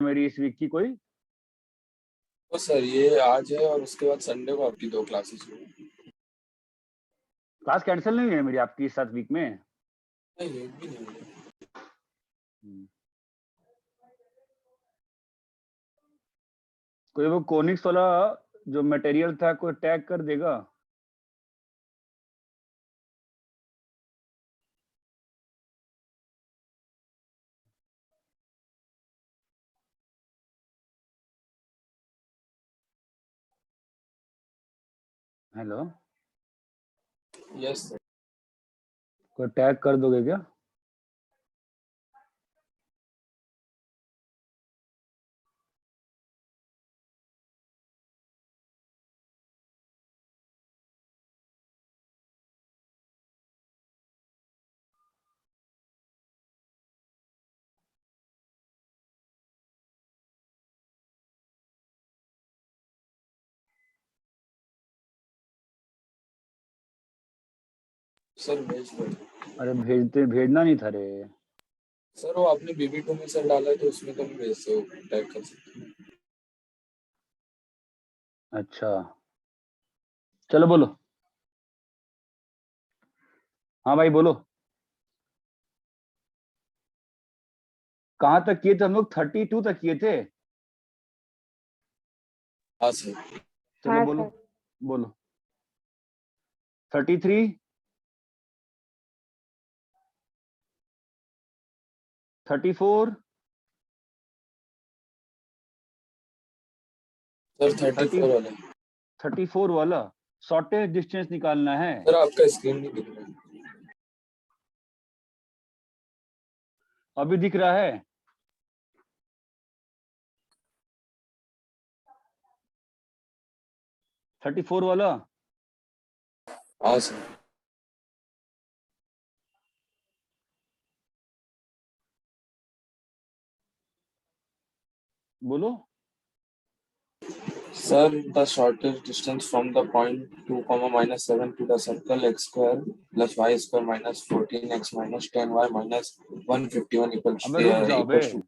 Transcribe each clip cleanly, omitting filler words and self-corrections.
मेरी इस वीक की कोई? तो सर ये आज है और उसके बाद संडे को आपकी 2 क्लासेस होंगी। क्लास कैंसिल नहीं हुई है मेरी आपकी इस 7 वीक में? नहीं एक भी नहीं है। कोई वो कोनिक्स वाला जो मटेरियल था कोई टैग कर देगा? Hello, yes sir. कोई टैग कर दोगे क्या? सर भेज दो। अरे भेजना नहीं था रे। सर वो आपने BB2 में सर डाला है तो उसमें तो नहीं भेज सकते, टैग कर सकते हैं। अच्छा चलो बोलो। हाँ भाई बोलो। कहाँ तक किए थे हम लोग? 32 तक किए थे। हाँ सर। चलो हाँ बोलो सर। बोलो। 33, 34, सर 34 वाला। 34 वाला शॉर्टेज डिस्टेंस निकालना है। सर आपका स्क्रीन नहीं दिख रहा है। अभी दिख रहा है? थर्टी फोर वाला हाँ सर। बोलो। Sir, the shortest distance from the point 2, -7 to the circle x square plus y square minus 14x minus 10y minus 151 अबे रुक जाओ बे, equals to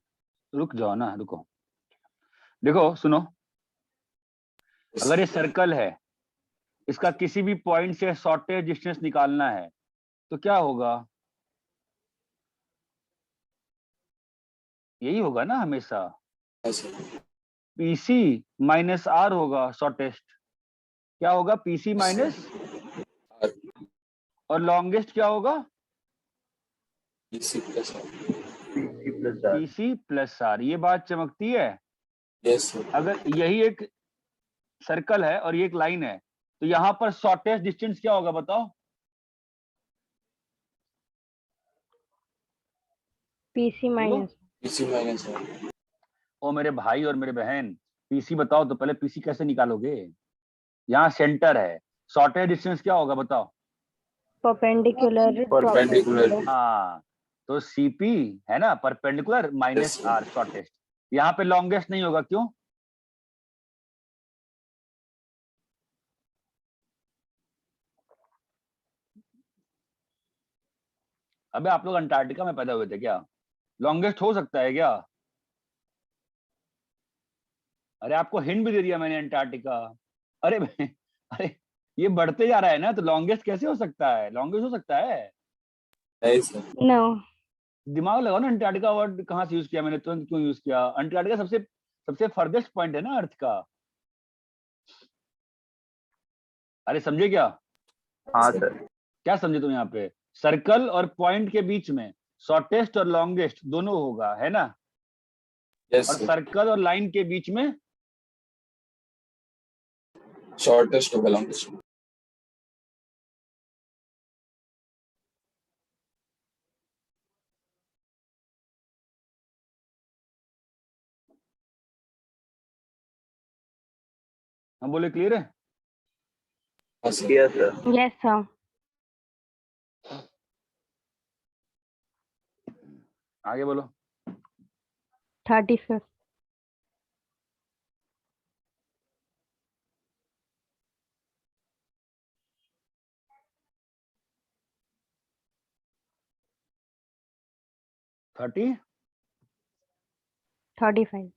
रुक जाओ ना, रुको। देखो सुनो, अगर ये सर्कल है, इसका किसी भी पॉइंट से शॉर्टेज डिस्टेंस निकालना है तो क्या होगा? यही होगा ना हमेशा, पीसी माइनस आर होगा शॉर्टेस्ट। क्या होगा? पीसी माइनस, और लॉन्गेस्ट क्या होगा? PC plus r. ये बात चमकती है। yes sir. अगर यही एक सर्कल है और ये एक लाइन है तो यहाँ पर शॉर्टेस्ट डिस्टेंस क्या होगा बताओ? PC minus. PC minus r. ओ मेरे भाई और मेरे बहन, पीसी बताओ तो पहले पीसी कैसे निकालोगे? यहाँ सेंटर है, शॉर्टेज डिस्टेंस क्या होगा बताओ? परपेंडिकुलर। हाँ, तो सीपी है ना perpendicular minus Yes, r shortest. यहाँ पे लॉन्गेस्ट नहीं होगा, क्यों? अबे आप लोग अंटार्कटिका में पैदा हुए थे क्या? लॉन्गेस्ट हो सकता है क्या? अरे आपको हिंट भी दे दिया मैंने, अंटार्कटिका। अरे अरे ये बढ़ते जा रहा है ना, तो लॉन्गेस्ट कैसे हो सकता है? लॉन्गेस्ट हो सकता है? yes sir. नो। दिमाग लगाओ ना, अंटार्कटिका वर्ड कहाँ से यूज किया मैंने, तुरंत क्यों यूज किया? अंटार्कटिका सबसे सबसे फर्देस्ट पॉइंट है ना अर्थ का। अरे समझे क्या? हाँ सर। क्या समझे तुम? यहाँ पे सर्कल और पॉइंट के बीच में शॉर्टेस्ट और लॉन्गेस्ट दोनों होगा, है ना? yes और sir. सर्कल और लाइन के बीच में shortest होगा longest। हम बोले क्लियर है? हाँ sir. yes sir. Yes sir. आगे बोलो। 35। 30, 35।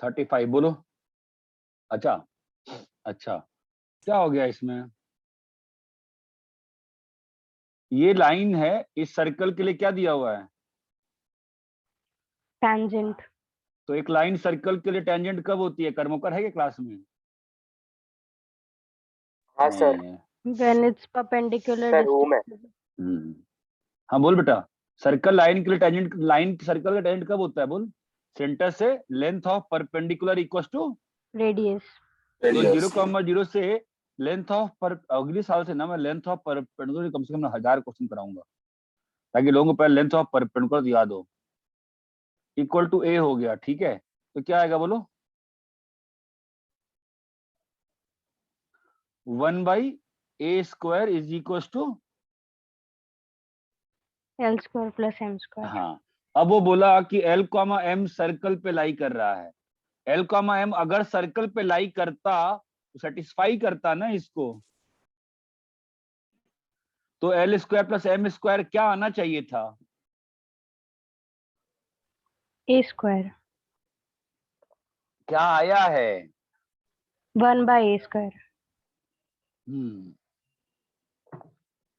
35 बोलो। अच्छा अच्छा, क्या हो गया इसमें? ये लाइन है, इस सर्कल के लिए क्या दिया हुआ है? Tangent. तो एक लाइन सर्कल के लिए टेंजेंट कब होती है? कर्मोकर है क्या क्लास में? हाँ सर। हैं। When it's perpendicular सर वो मैं distance. हाँ बोल बेटा। सर्कल लाइन के लिए टेंजेंट, लाइन सर्कल का टेंजेंट कब होता है बोल? सेंटर से length of perpendicular equals to, Radius. तो Radius. 0,0 से लेंथ ऑफ पर, अगले साल से ना मैं लेंथ ऑफ परपेंडिकुलर कम से कम 1000 क्वेश्चन कराऊंगा, ताकि लोगों को पहले लेंथ ऑफ परपेंडिकुलर याद हो। इक्वल टू ए हो गया, ठीक है। तो क्या आएगा बोलो? 1/a² is equal to, L square plus M square. हाँ। अब वो बोला कि L, M सर्कल पे लाई कर रहा है। L, M अगर सर्कल पे लाई करता तो सेटिस्फाई करता ना इसको, तो L² प्लस M² क्या आना चाहिए था? A square. क्या आया है? 1/a square.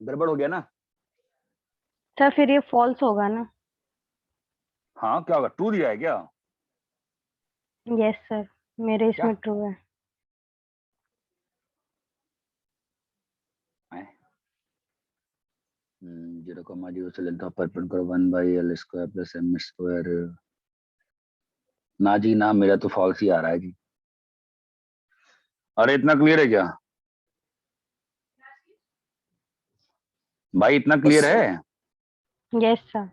गड़बड़ हो गया ना? सर फिर ये false होगा ना? हाँ, क्या होगा? 2 दिया है क्या? Yes sir. मेरे क्या? इसमें true है. 0,0 से length of perpendicular 1/L² plus M²। ना जी ना, मेरा तो फॉल्स ही आ रहा है जी। अरे इतना क्लियर है क्या भाई? इतना क्लियर है? Yes sir.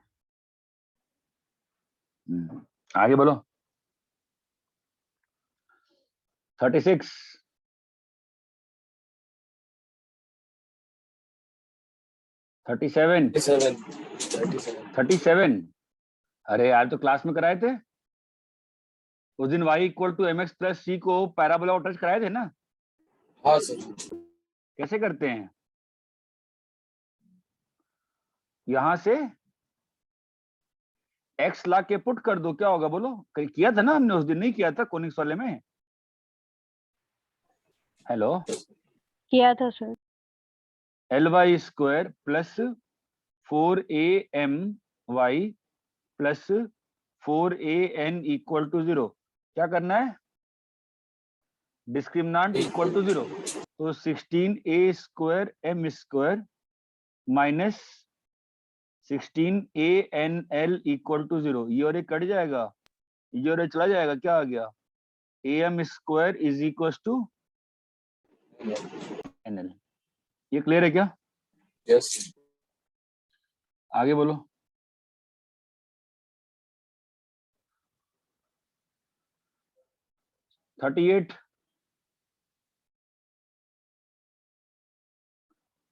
आगे बोलो। 36, 37, 37. 37। अरे यार, तो क्लास में कराए थे उस दिन। y equal to mx plus c को पैराबोला और टच कराए थे ना? हाँ सर. कैसे करते हैं? यहां से x ला के पुट कर दो, क्या होगा बोलो? कल किया था ना हमने उस दिन, नहीं किया था कोनिक्स वाले में? हेलो। किया था sir. Ly² plus 4am y plus 4an equal to 0। क्या करना है? Discriminant equal to 0। तो 16a² m² minus 16anl equal to 0। ये और ये कट जाएगा, ये और ये चला जाएगा, क्या आ गया? am² is equal to nl। ये क्लियर है क्या? Yes. आगे बोलो। Thirty eight,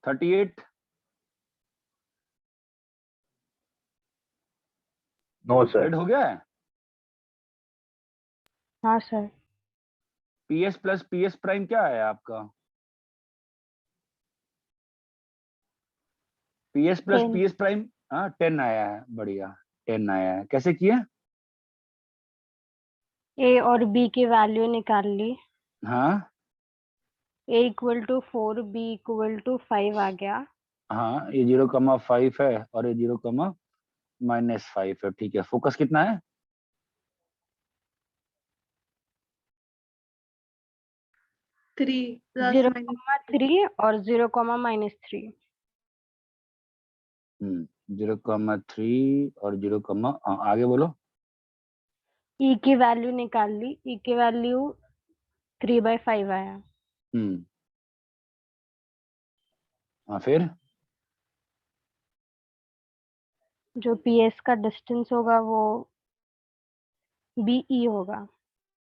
38। No sir. रेड हो गया है? हाँ sir. PS plus PS prime क्या है आपका? PS plus 10. PS प्राइम, हाँ 10 आया है, बढ़िया 10 आया है। कैसे किया? A और B की वैल्यू निकाल ली. हाँ A equal to 4, B equal to 5 आ गया. हाँ, ये 0,5 है और ये 0,-5 है, ठीक है। फोकस कितना है? 3 plus 0,3 और 0,-3. 0,3 और 0, आगे बोलो। E की वैल्यू निकाल ली. E की वैल्यू 3/5 आया. हाँ फिर जो PS का डिस्टेंस होगा वो BE होगा.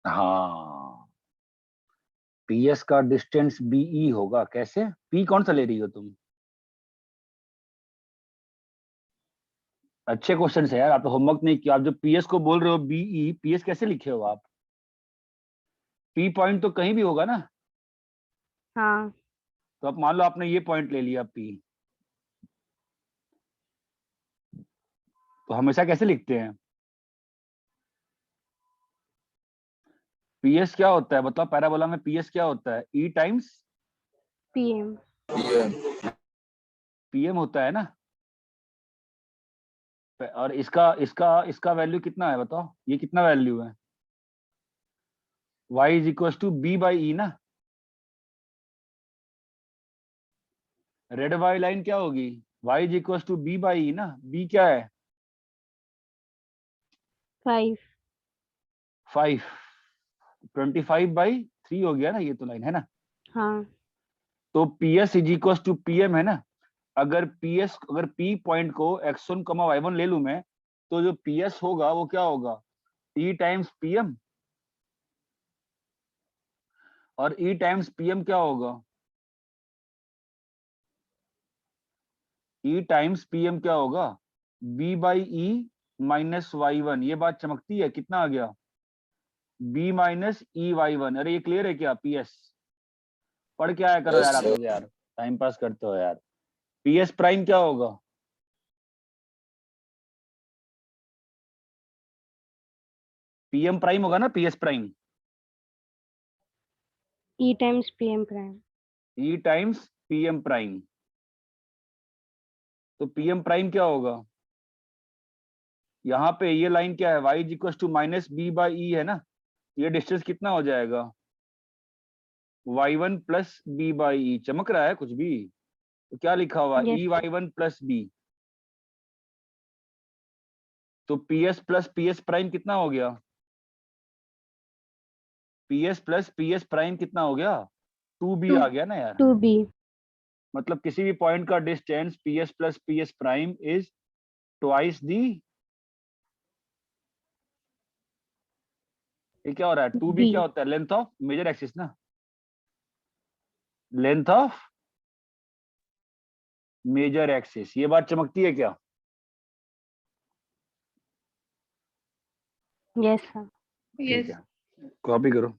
हाँ, PS का डिस्टेंस BE होगा। कैसे? P कौन सा ले रही हो तुम? अच्छे क्वेश्चन है यार, आप तो होमवर्क नहीं किया। आप जो PS को बोल रहे हो BE, PS कैसे लिखे हो आप? P पॉइंट तो कहीं भी होगा ना? हाँ. तो आप मान लो आपने ये पॉइंट ले लिया P, तो हमेशा कैसे लिखते हैं? पीएस क्या होता है बताओ, पैराबोला में पीएस क्या होता है? ई टाइम्स PM. PM. पीएम होता है ना। और इसका इसका इसका वैल्यू कितना है बताओ, ये कितना वैल्यू है? y is equal to b by e ना। रेड वाली लाइन क्या होगी? y is equal to b by e ना। b क्या है? 5. 5। 25/3 हो गया ना ये तो लाइन है ना। हाँ. तो PS is equal to PM है ना। अगर P पॉइंट को x1, y1 ले लूं मैं, तो जो PS होगा वो क्या होगा? E times PM। और E टाइम्स PM क्या होगा? E टाइम्स PM क्या होगा? B by E minus Y1। ये बात चमकती है, कितना आ गया? B minus EY1। अरे ये क्लियर है क्या? PS पढ़ के आया करो Yes, यार आप sir. लोग, यार टाइम पास करते हो यार। PS प्राइम क्या होगा? PM प्राइम होगा ना, PS prime. E times PM prime. E times PM prime. तो PM प्राइम क्या होगा? यहाँ पे ये लाइन क्या है? y is equal to minus b by e है ना। ये डिस्टेंस कितना हो जाएगा? y1 प्लस बी बाई ई। चमक रहा है कुछ भी? तो क्या लिखा हुआ? Yes. EY1 plus B. तो PS प्लस PS प्राइम कितना हो गया? PS प्लस PS प्राइम कितना हो गया? 2B आ गया ना यार। 2B. मतलब किसी भी पॉइंट का distance PS plus PS prime is twice दी। ये क्या हो रहा है? 2B B. क्या होता है? लेंथ ऑफ मेजर एक्सिस ना। Length of major axis. ये बात चमकती है क्या? Yes, sir. ठीक Yes. है, कॉपी करो।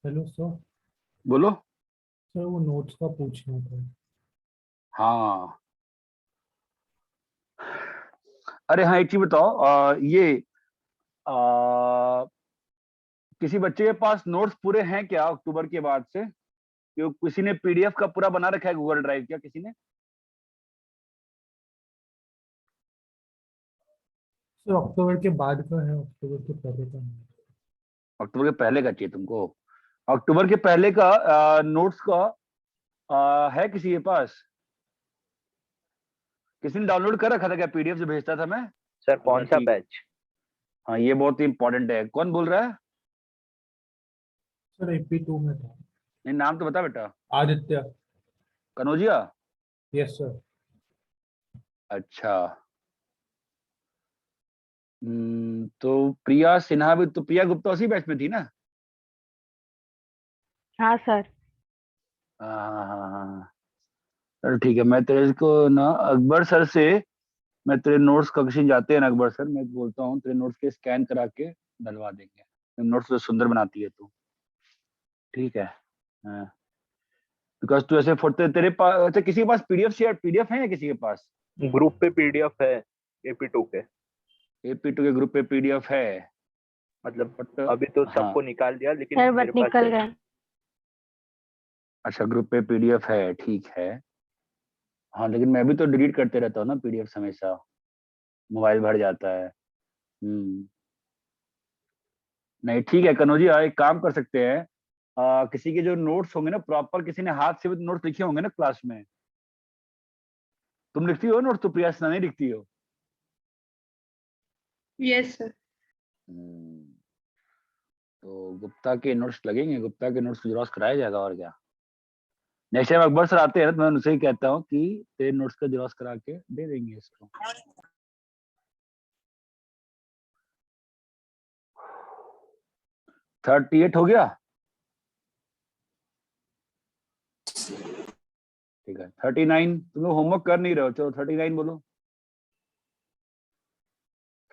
Hello sir. बोलो। सर वो नोट्स का पूछना था। हाँ, अरे हाँ, एक चीज बताओ, ये किसी बच्चे के पास नोट्स पूरे हैं क्या अक्टूबर के बाद से? किसी ने PDF का पूरा बना रखा है गूगल ड्राइव? क्या किसी ने? सर अक्टूबर के बाद का है, अक्टूबर के पहले का नहीं। अक्टूबर के पहले का चाहिए तुमको? अक्टूबर के पहले का नोट्स का है किसी के पास? किसी ने डाउनलोड कर रखा था क्या PDF जो भेजता था मैं? सर कौन सा ठीक। बैच? हाँ, ये बहुत इंपॉर्टेंट है। कौन बोल रहा है? सर AP2 में था। नहीं, नाम तो बता बेटा। आदित्य। कनौजिया। Yes sir. अच्छा। तो प्रिया सिन्हा भी तो, प्रिया गुप्ता उसी बैच में थी ना? हाँ सर. हाँ हाँ हाँ हाँ। चलो ठीक है, मैं तेरे को ना अकबर सर से, मैं तेरे नोट्स का किसी जाते हैं ना अकबर सर, मैं बोलता हूँ तेरे नोट्स के स्कैन करा के डलवा देंगे। नोट्स तो सुंदर बनाती है तू। ठीक है। हाँ, बिकॉज तू ऐसे फोटो तेरे पास, अच्छा किसी के पास PDF है या किसी के पास? ग्रुप पे PDF है AP2 के। AP2 के ग्रुप पे PDF है? मतलब बट अभी तो हाँ, सबको निकाल दिया, लेकिन सर मेरे बट पास निकल है। गए. अच्छा ग्रुप पे PDF है, ठीक है। हाँ, लेकिन मैं भी तो डिलीट करते रहता हूँ ना PDF हमेशा, मोबाइल भर जाता है। नहीं ठीक है कनौजिया, एक काम कर सकते हैं, किसी के जो नोट्स होंगे ना प्रॉपर, किसी ने हाथ से भी नोट्स लिखे होंगे ना क्लास में। तुम लिखती हो नोट्स तो? प्रिया सिन्हा नहीं लिखती हो? Yes, sir. हम्म, तो गुप्ता के नोट्स लगेंगे, गुप्ता के नोट्स जेरॉक्स कराया जाएगा और क्या। नेक्स्ट टाइम अकबर सर आते हैं ना, तो मैं उनसे ही कहता हूँ कि तेरे नोट्स का जेरॉक्स करा के दे देंगे इसको। थर्टी एट हो गया, ठीक है। 39 तुम लोग होमवर्क कर नहीं रहे हो, चलो 39 बोलो।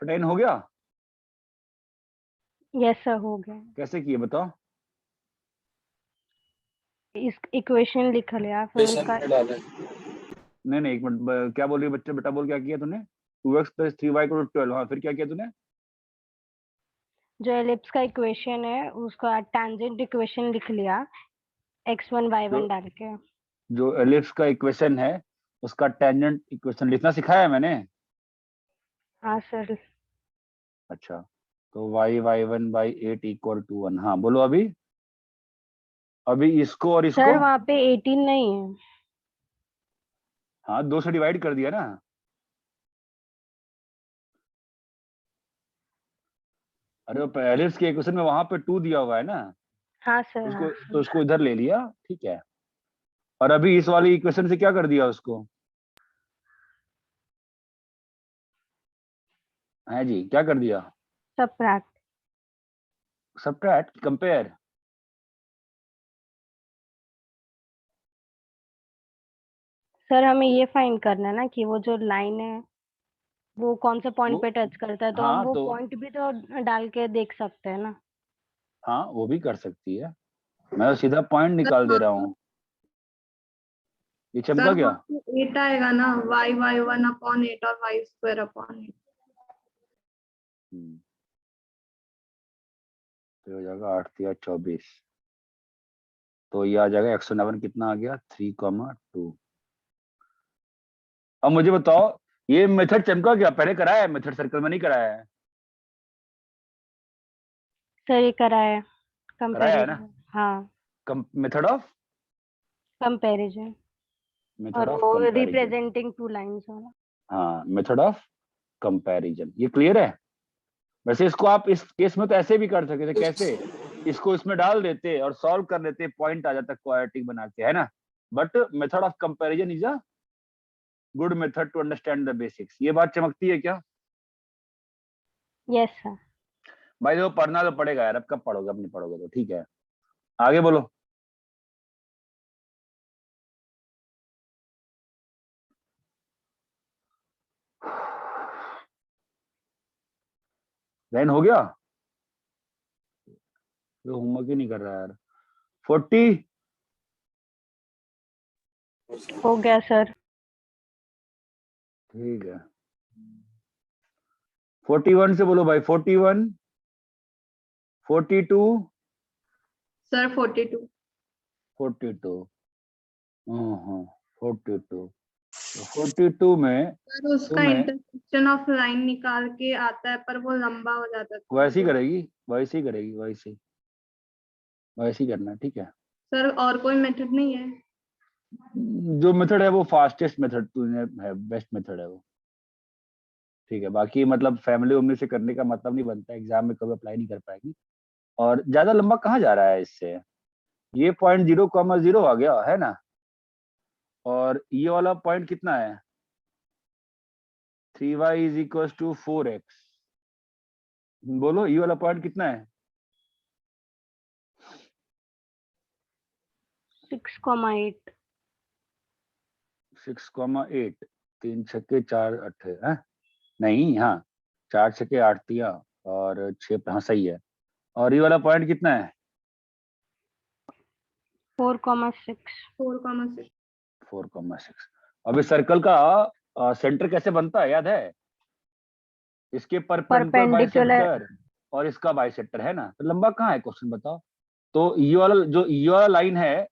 39 हो गया, यस सर हो गया। कैसे किए बताओ। इस इक्वेशन लिख लिया फिर इक्वेशन उसका में डालें। नहीं एक मिनट, क्या बोल रही है बच्चे, बेटा बोल, क्या किया तूने? 2x + 3y = 12। हाँ फिर क्या किया तूने? जो एलिप्स का इक्वेशन है उसका टेंजेंट इक्वेशन लिख लिया x1 y1 डाल के। जो एलिप्स का इक्वेशन है उसका टेंजेंट इक्वेशन लिखना सिखाया है मैंने। हाँ सर। अच्छा, तो y1/8 = 1। हाँ बोलो अभी, अभी इसको और इसको। सर वहाँ पे 18 नहीं है। हाँ 2 से डिवाइड कर दिया ना। अरे वो एलिप्स के इक्वेशन में वहां पे 2 दिया हुआ है ना, हाँ सर उसको हाँ तो उसको इधर ले लिया, ठीक है। और अभी इस वाली इक्वेशन से क्या कर दिया उसको? है जी, क्या कर दिया? सबट्रैक्ट। Subtract, compare. सर हमें ये फाइंड करना है ना कि वो जो लाइन है वो कौन से पॉइंट वो पे टच करता है, तो हम हाँ वो तो पॉइंट भी तो डाल के देख सकते हैं ना। हाँ वो भी कर सकती है, मैं तो सीधा पॉइंट निकाल दे रहा हूँ। ये सर चमका क्या? वहाँ पे 8 आएगा ना, y1/8 और y2/8। तो हो जाएगा 8 या 24, तो ये आ जाएगा 109 कितना आ गया 3,2। अब मुझे बताओ ये मेथड चमका क्या, पहले कराया है मेथड सर्कल में नहीं कराया है? सर ये करा है कराया है ना, कंपैरिजन। हाँ मेथड ऑफ कंपैरिजन, मेथड और ऑफ वो कंपैरिजन। रिप्रेजेंटिंग टू लाइंस वाला। हाँ मेथड ऑफ कंपैरिजन, ये क्लियर है। वैसे इसको आप इस केस में तो ऐसे भी कर सकते थे, कैसे? इसको इसमें डाल देते और सॉल्व कर लेते, पॉइंट आ जाता क्वाड्रेटिक बना के, है ना। But method of comparison is a good method to understand the basics. ये बात चमकती है क्या? Yes sir. भाई देखो पढ़ना तो पड़ेगा यार, अब कब पढ़ोगे, अब नहीं पढ़ोगे तो ठीक है। आगे बोलो। लाइन हो गया, तो होमवर्क ही नहीं कर रहा यार। 40 हो गया सर। ठीक है। 41 से बोलो भाई, 41, 42, सर 42। 42। हाँ 42, तो 42 में सर उसका तुम्हें इंटरसेक्शन ऑफ लाइन निकाल के आता है, पर वो लंबा हो जाता है। वैसे ही करेगी, वैसे ही करेगी, वैसे वैसे ही करना है, ठीक है। सर और कोई मेथड नहीं है? जो मेथड है वो फास्टेस्ट मेथड तूने है, बेस्ट मेथड है वो, ठीक है। बाकी मतलब फैमिली उम्र से करने का मतलब नहीं बनता, एग्जाम में कभी अप्लाई नहीं कर पाएगी। और ज्यादा लंबा कहाँ जा रहा है इससे, ये पॉइंट 0,0 आ गया है ना, और ये वाला पॉइंट कितना है 3y = 4x। बोलो ये वाला पॉइंट कितना है? 6,8। 6,8। 3 छक्के 4 अट्ठे है, नहीं हाँ 4 छक्के 8 तिया और 6, हाँ सही है। और ये वाला पॉइंट कितना है? 4,6। 4,6। 4,6। अब इस सर्कल का सेंटर कैसे बनता है याद है? इसके परपेंडिकुलर परपेंडिकुलर। बाइसेक्टर और इसका बाइसेक्टर, है ना। तो लंबा कहाँ है क्वेश्चन बताओ। तो ये वाला लाइन है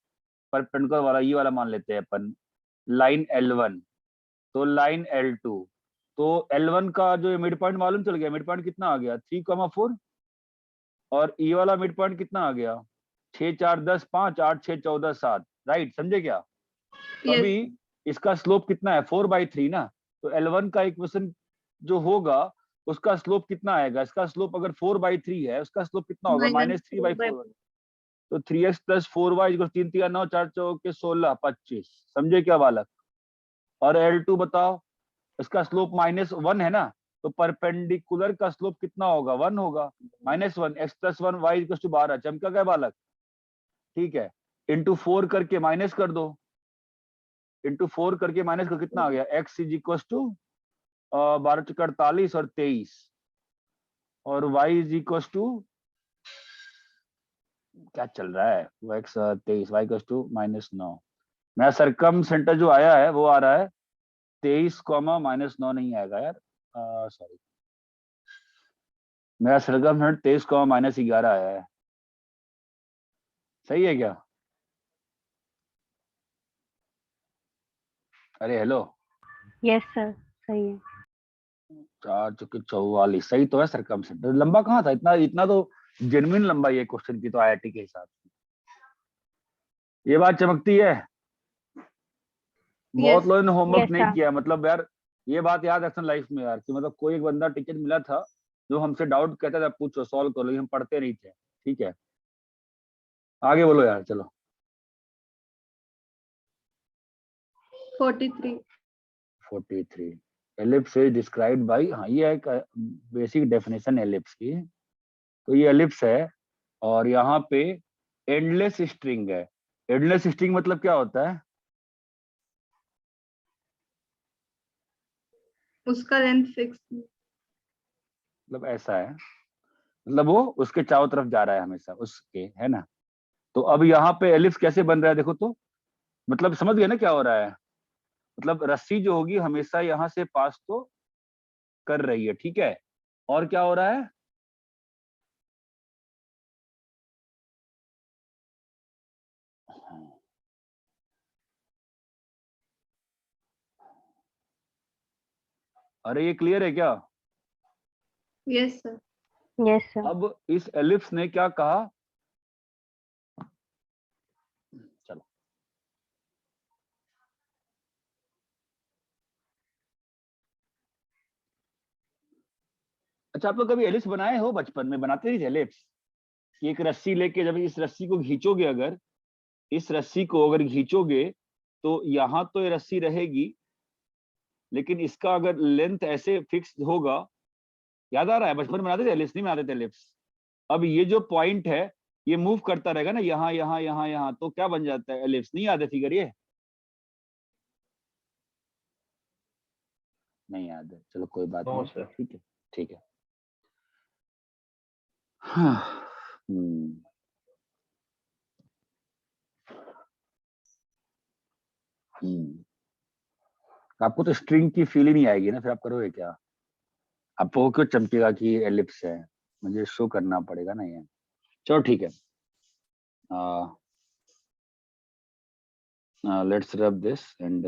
परपेंडिकुलर वाला, ये वाला मान लेते हैं अपन लाइन L1, तो लाइन L2, तो L1 का जो मिड पॉइंट मालूम चल गया, मिड पॉइंट कितना आ गया 3,4, और ये वाला मिड पॉइंट कितना आ गया 6, 4, 10, 5, 8, 6, 14, 7, राइट, समझे क्या? तो यस। अभी इसका स्लोप कितना है 4/3 ना, तो L1 का इक्वेशन जो होगा उसका स्लोप कितना आएगा, इसका स्लोप अगर 4/3 है, उसका स्लोप कितना होगा -3/4। -3/4। तो 3x + 4y 3 3 9 4 4 16 25। समझे क्या बालक? और L2 बताओ, इसका स्लोप -1 है ना, तो परपेंडिकुलर का स्लोप कितना होगा? 1 होगा। -1 x + 1 y 12। चमका क्या बालक? ठीक है, इंटू 4 करके माइनस कर दो, इंटू 4 करके माइनस कर, कितना आ गया? x = 12 × 48 और 23, और y = क्या चल रहा है वो, x 23, y = -9। मेरा सरकम सेंटर जो आया है वो आ रहा है 23, -9 नहीं आएगा यार, सॉरी, मेरा सरकम सेंटर 23, -11 आया है। सही है क्या? अरे हेलो, यस सर, सही है। 4 × 44 सही तो है। सरकम सेंटर लंबा कहाँ था? इतना इतना तो जेन्युइन लंबाई है क्वेश्चन की तो आईआईटी के हिसाब से। ये बात चमकती है। बहुत Yes. लोगों ने होमवर्क Yes, नहीं sir. किया, मतलब यार ये बात याद रखना लाइफ में यार, कि मतलब कोई एक बंदा टीचर मिला था जो हमसे डाउट कहता था पूछो सॉल्व करो, लेकिन हम पढ़ते नहीं थे। ठीक है, आगे बोलो यार, चलो। 43. 43 एलिप्स इज डिस्क्राइब्ड बाय, हाँ ये एक बेसिक डेफिनेशन एलिप्स की। तो ये एलिप्स है और यहाँ पे एंडलेस स्ट्रिंग है। एंडलेस स्ट्रिंग मतलब क्या होता है? उसका लेंथ फिक्स। मतलब ऐसा है, मतलब वो उसके चारों तरफ जा रहा है हमेशा उसके, है ना। तो अब यहाँ पे एलिप्स कैसे बन रहा है देखो तो, मतलब समझ गए ना क्या हो रहा है? मतलब रस्सी जो होगी हमेशा यहाँ से पास तो कर रही है, ठीक है। और क्या हो रहा है? अरे ये क्लियर है क्या? Yes, sir. Yes, sir. अब इस एलिप्स ने क्या कहा? चलो, अच्छा आप लोग कभी एलिप्स बनाए हो? बचपन में बनाते नहीं थे एलिप्स? कि एक रस्सी लेके जब इस रस्सी को खींचोगे, अगर इस रस्सी को अगर खींचोगे तो यहाँ तो ये रस्सी रहेगी, लेकिन इसका अगर लेंथ ऐसे फिक्स होगा। याद आ रहा है? बचपन में बनाते थे एलिप्स, नहीं बनाते थे एलिप्स? अब ये जो पॉइंट है ये मूव करता रहेगा ना, यहाँ यहाँ यहाँ यहाँ, तो क्या बन जाता है? एलिप्स। नहीं याद है फिगर ये? नहीं याद है, चलो कोई बात नो नहीं, सर। ठीक है ठीक है। हाँ, आपको तो स्ट्रिंग की फील ही नहीं आएगी ना, फिर आप करोगे क्या? आपको क्यों चमकेगा कि ये एलिप्स है? मुझे शो करना पड़ेगा ना ये। चलो ठीक है, लेट्स रब दिस एंड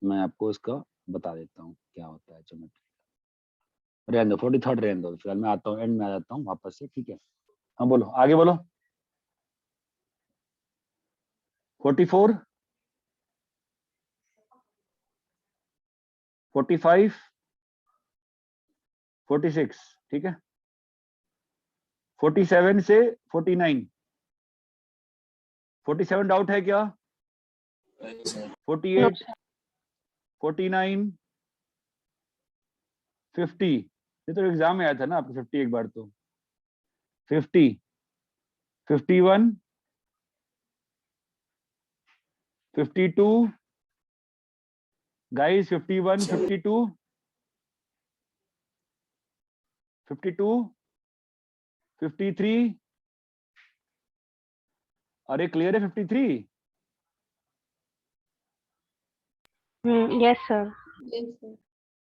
मैं आपको इसका बता देता हूँ क्या होता है ज्योमेट्री। रहने दो, 43rd रहने दो, फिलहाल मैं आता हूँ, एंड में आ जाता हूँ वापस से, ठीक है। हाँ बोलो, आगे बोलो। 44, 45, 46, ठीक है। 47 से 49, 47 डाउट है क्या? नहीं सर। 48, 49, 50, ये तो एग्जाम में आया था ना आपको 50 एक बार तो। 50, 51, 52, गाइस 51, 52, 52, 53, अरे क्लियर है 53? Yes, sir. Yes, sir.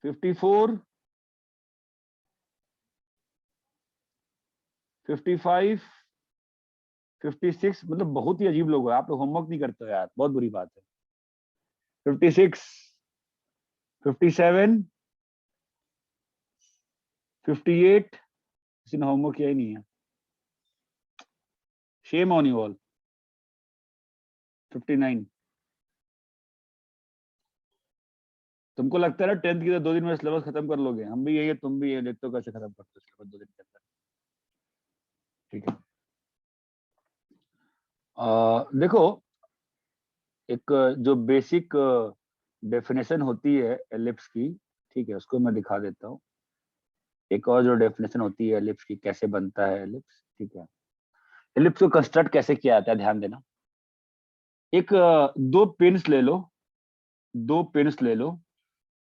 54, 55, 56, मतलब बहुत ही अजीब लोग हैं आप लोग, होमवर्क नहीं करते हो यार, बहुत बुरी बात है। 56, 57, 58, किसी ने होमवर्क किया ही नहीं है, शेम ऑन यू ऑल। 59, तुमको लगता है ना 10th की तो 2 दिन में सिलेबस खत्म कर लोगे, हम भी यही है, तुम भी ये देखते हो कैसे खत्म करते हो सिलेबस 2 दिन के अंदर, ठीक है। देखो, एक जो बेसिक डेफिनेशन होती है एलिप्स की, ठीक है, उसको मैं दिखा देता हूँ। एक और जो डेफिनेशन होती है एलिप्स की, कैसे बनता है एलिप्स, ठीक है। एलिप्स को कंस्ट्रक्ट कैसे किया जाता है, ध्यान देना। एक दो पिन्स ले लो, दो पिन्स ले लो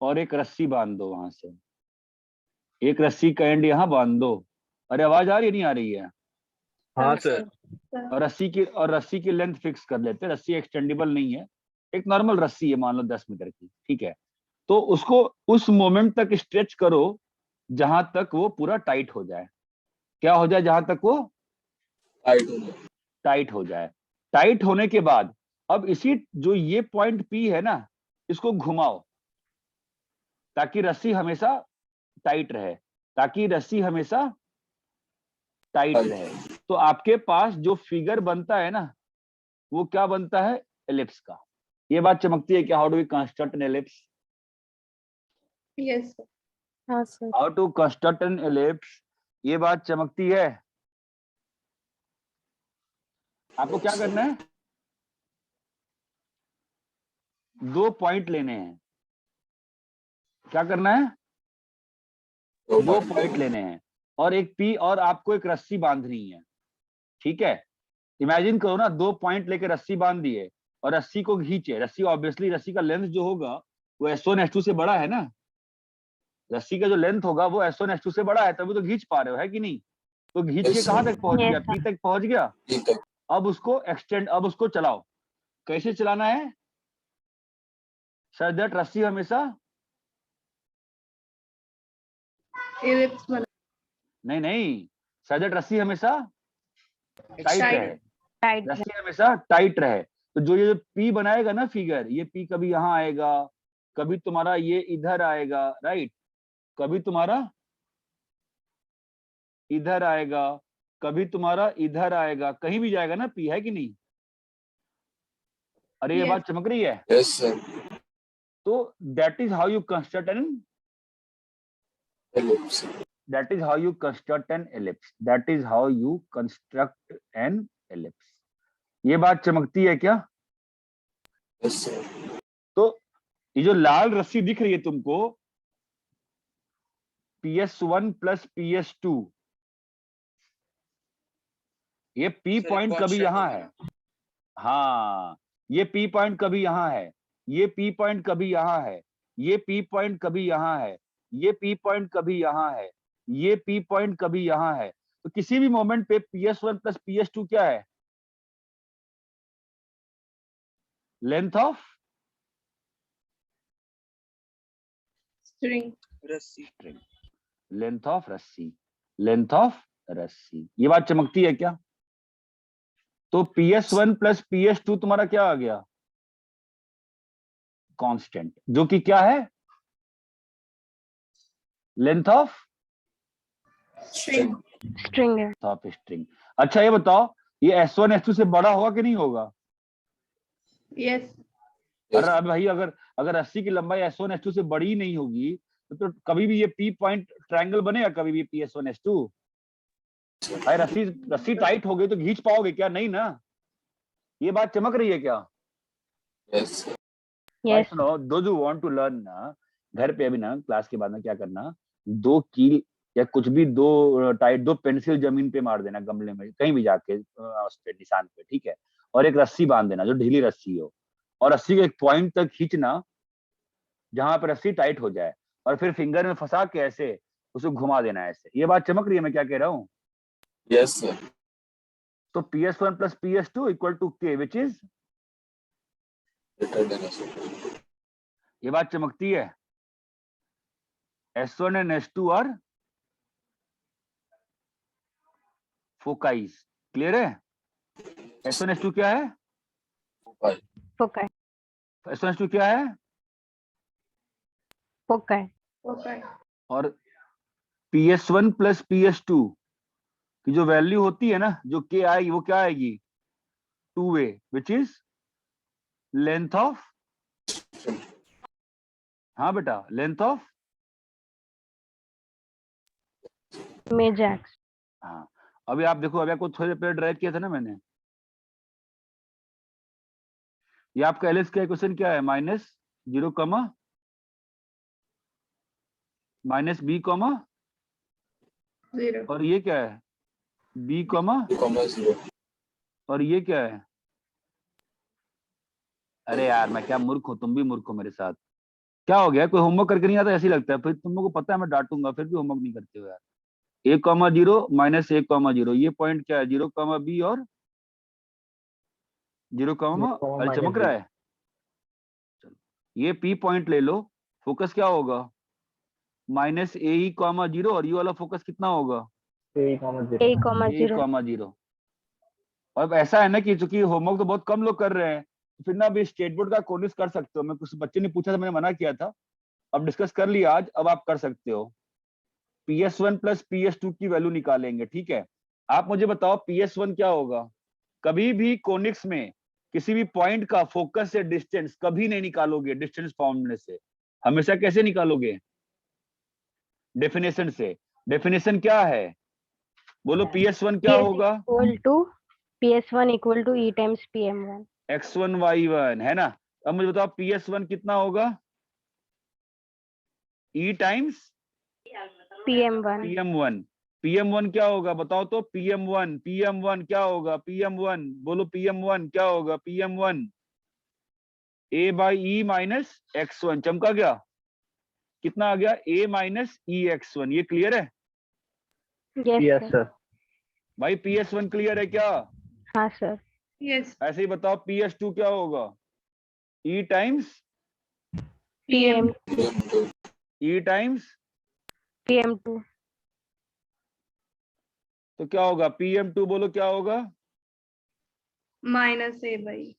और एक रस्सी बांध दो वहां से। एक रस्सी का एंड यहाँ बांध दो। अरे आवाज आ रही है, नहीं आ रही है? हाँ सर। और रस्सी की लेंथ फिक्स कर लेते हैं। रस्सी एक्सटेंडेबल नहीं है, एक नॉर्मल रस्सी है, मान लो 10 मीटर की, ठीक है। तो उसको उस मोमेंट तक स्ट्रेच करो जहां तक वो पूरा टाइट हो जाए। क्या हो जाए? जहां तक वो टाइट हो जाए। टाइट होने के बाद अब इसी जो ये पॉइंट पी है ना, इसको घुमाओ ताकि रस्सी हमेशा टाइट रहे, ताकि रस्सी हमेशा टाइट रहे। तो आपके पास जो फिगर बनता है ना, वो क्या बनता है? एलिप्स का। ये बात चमकती है क्या? How do we construct an ellipse? Yes, sir. हाँ सर। How to construct an ellipse, ये बात चमकती है। आपको क्या करना है? दो पॉइंट लेने हैं। क्या करना है? दो पॉइंट लेने हैं और एक पी, और आपको एक रस्सी बांधनी है, ठीक है। इमेजिन करो ना, दो पॉइंट लेके रस्सी बांध दिए और रस्सी को खींचे। रस्सी ऑब्वियसली, रस्सी का लेंथ जो होगा वो S1 S2 से बड़ा है ना। रस्सी का जो लेंथ होगा वो S1 S2 से बड़ा है, तभी तो खींच पा रहे हो, है कि नहीं? तो खींच के कहां तक पहुंच गया? Yes, पी तक पहुंच गया। अब उसको एक्सटेंड, अब उसको चलाओ। कैसे चलाना है? सर दैट रस्सी हमेशा Ellipse बना नहीं, सर दैट रस्सी हमेशा टाइट Tight. रहे। टाइट। रस्सी हमेशा टाइट रहे। तो जो ये पी बनाएगा ना फिगर, ये पी कभी यहाँ आएगा, कभी तुम्हारा ये इधर आएगा, राइट, कभी तुम्हारा इधर आएगा, कभी तुम्हारा इधर आएगा, कहीं भी जाएगा ना पी, है कि नहीं? अरे ये Yes. बात चमक रही है। Yes, sir. तो that is how you construct N Ellipse. that is how you construct an ellipse. That is how you construct an ellipse. ये बात चमकती है क्या? Yes, sir. तो ये जो लाल रस्सी दिख रही है तुमको, PS1 प्लस PS2, ये P पॉइंट कभी यहाँ है, हाँ, ये P पॉइंट कभी यहाँ है, ये P पॉइंट कभी यहाँ है, ये P पॉइंट कभी यहाँ है, ये P पॉइंट कभी यहाँ है, ये P पॉइंट कभी यहाँ है। तो किसी भी मोमेंट पे PS1 प्लस PS2 क्या है? Length of String. String, length of रस्सी, लेंथ ऑफ रस्सी। ये बात चमकती है क्या? तो PS1 प्लस PS2 तुम्हारा क्या आ गया? कांस्टेंट, जो कि क्या है? Length of String. स्ट्रिंग है। Of string. अच्छा ये बताओ, ये S1 S2 से बड़ा होगा कि नहीं होगा? Yes. अरे अब भाई, अगर रस्सी की लंबाई S1 S2 से बड़ी ही नहीं होगी तो कभी भी ये P पॉइंट ट्रायंगल बनेगा कभी भी PS1 S2? भाई रस्सी टाइट हो गई तो खींच पाओगे क्या? नहीं ना। ये बात चमक रही है क्या? Yes, sir. यस। सुनो, those who want to learn ना, घर पे अभी ना क्लास के बाद में क्या करना, दो कील या कुछ भी, दो पेंसिल जमीन पे मार देना, गमले में कहीं भी जाके उस पे निशान पे, ठीक है। और एक रस्सी बांध देना जो ढीली रस्सी हो, और रस्सी के एक पॉइंट तक खींचना जहां पर रस्सी टाइट हो जाए, और फिर फिंगर में फंसा के ऐसे उसको घुमा देना ऐसे। ये बात चमक रही है मैं क्या कह रहा हूँ? Yes, sir. तो PS1 plus PS2 equal to K, which is, Greater than S1. ये बात चमकती है। S1 and S2 are फोकाइज। Clear है? S1 S2 क्या है? Five. फोकाई। S1 S2 क्या है? फोकाई। Okay. और PS1 प्लस PS2 की जो वैल्यू होती है ना, जो K आएगी, वो क्या आएगी? 2A, which is length of, हाँ बेटा, लेंथ ऑफ, मेजर एक्स। हाँ। अभी आप देखो, अभी आपको थोड़ी देर पहले ड्राइव किया था ना मैंने, ये आपका एलएस का इक्वेशन क्या है? -0, -b, जीरो और ये क्या है? b, 0. और ये क्या है? अरे यार मैं क्या मूर्ख हूँ, तुम भी मूर्ख हो मेरे साथ। क्या हो गया? कोई होमवर्क करके नहीं आता ऐसे ही लगता है, फिर तुम लोगों को पता है मैं डांटूंगा, फिर भी होमवर्क नहीं करते हो यार। a, 0 -a, 0, ये पॉइंट क्या है? 0, b और 0, अरे चमक रहा है। चलो ये p पॉइंट ले लो, फोकस क्या होगा? -ae, 0, और ये वाला फोकस कितना होगा? A, A, a, 0. 0। और ऐसा है ना कि चूंकि होमवर्क तो बहुत कम लोग कर रहे हैं, तो फिर ना अभी स्टेट बोर्ड का कोनिस कर सकते हो। मैं कुछ बच्चे ने पूछा था, मैंने मना किया था, अब डिस्कस कर लिया आज, अब आप कर सकते हो। PS1 प्लस PS2 की वैल्यू निकालेंगे, ठीक है। आप मुझे बताओ PS1 क्या होगा? कभी भी कोनिक्स में किसी भी पॉइंट का फोकस से डिस्टेंस कभी नहीं निकालोगे डिस्टेंस फॉर्मूले से, हमेशा कैसे निकालोगे? डेफिनेशन से। डेफिनेशन क्या है? बोलो PS1 क्या PS होगा? equal to PS1 equal to E times PM1. X1 Y1, है ना। अब मुझे बताओ PS1 कितना होगा? E times PM1. PM1। PM1 क्या होगा बताओ तो? PM1 क्या होगा? PM1 बोलो, PM1 क्या होगा? PM1 A by E minus X1। चमका गया? कितना आ गया? A minus E X1। ये क्लियर है Yes, Yes, sir. sir. भाई? PS1 क्लियर है क्या? हाँ सर. यस ऐसे ही बताओ PS2 क्या होगा? E times PM E times, PM2. तो क्या होगा? PM2 बोलो क्या होगा? -a/,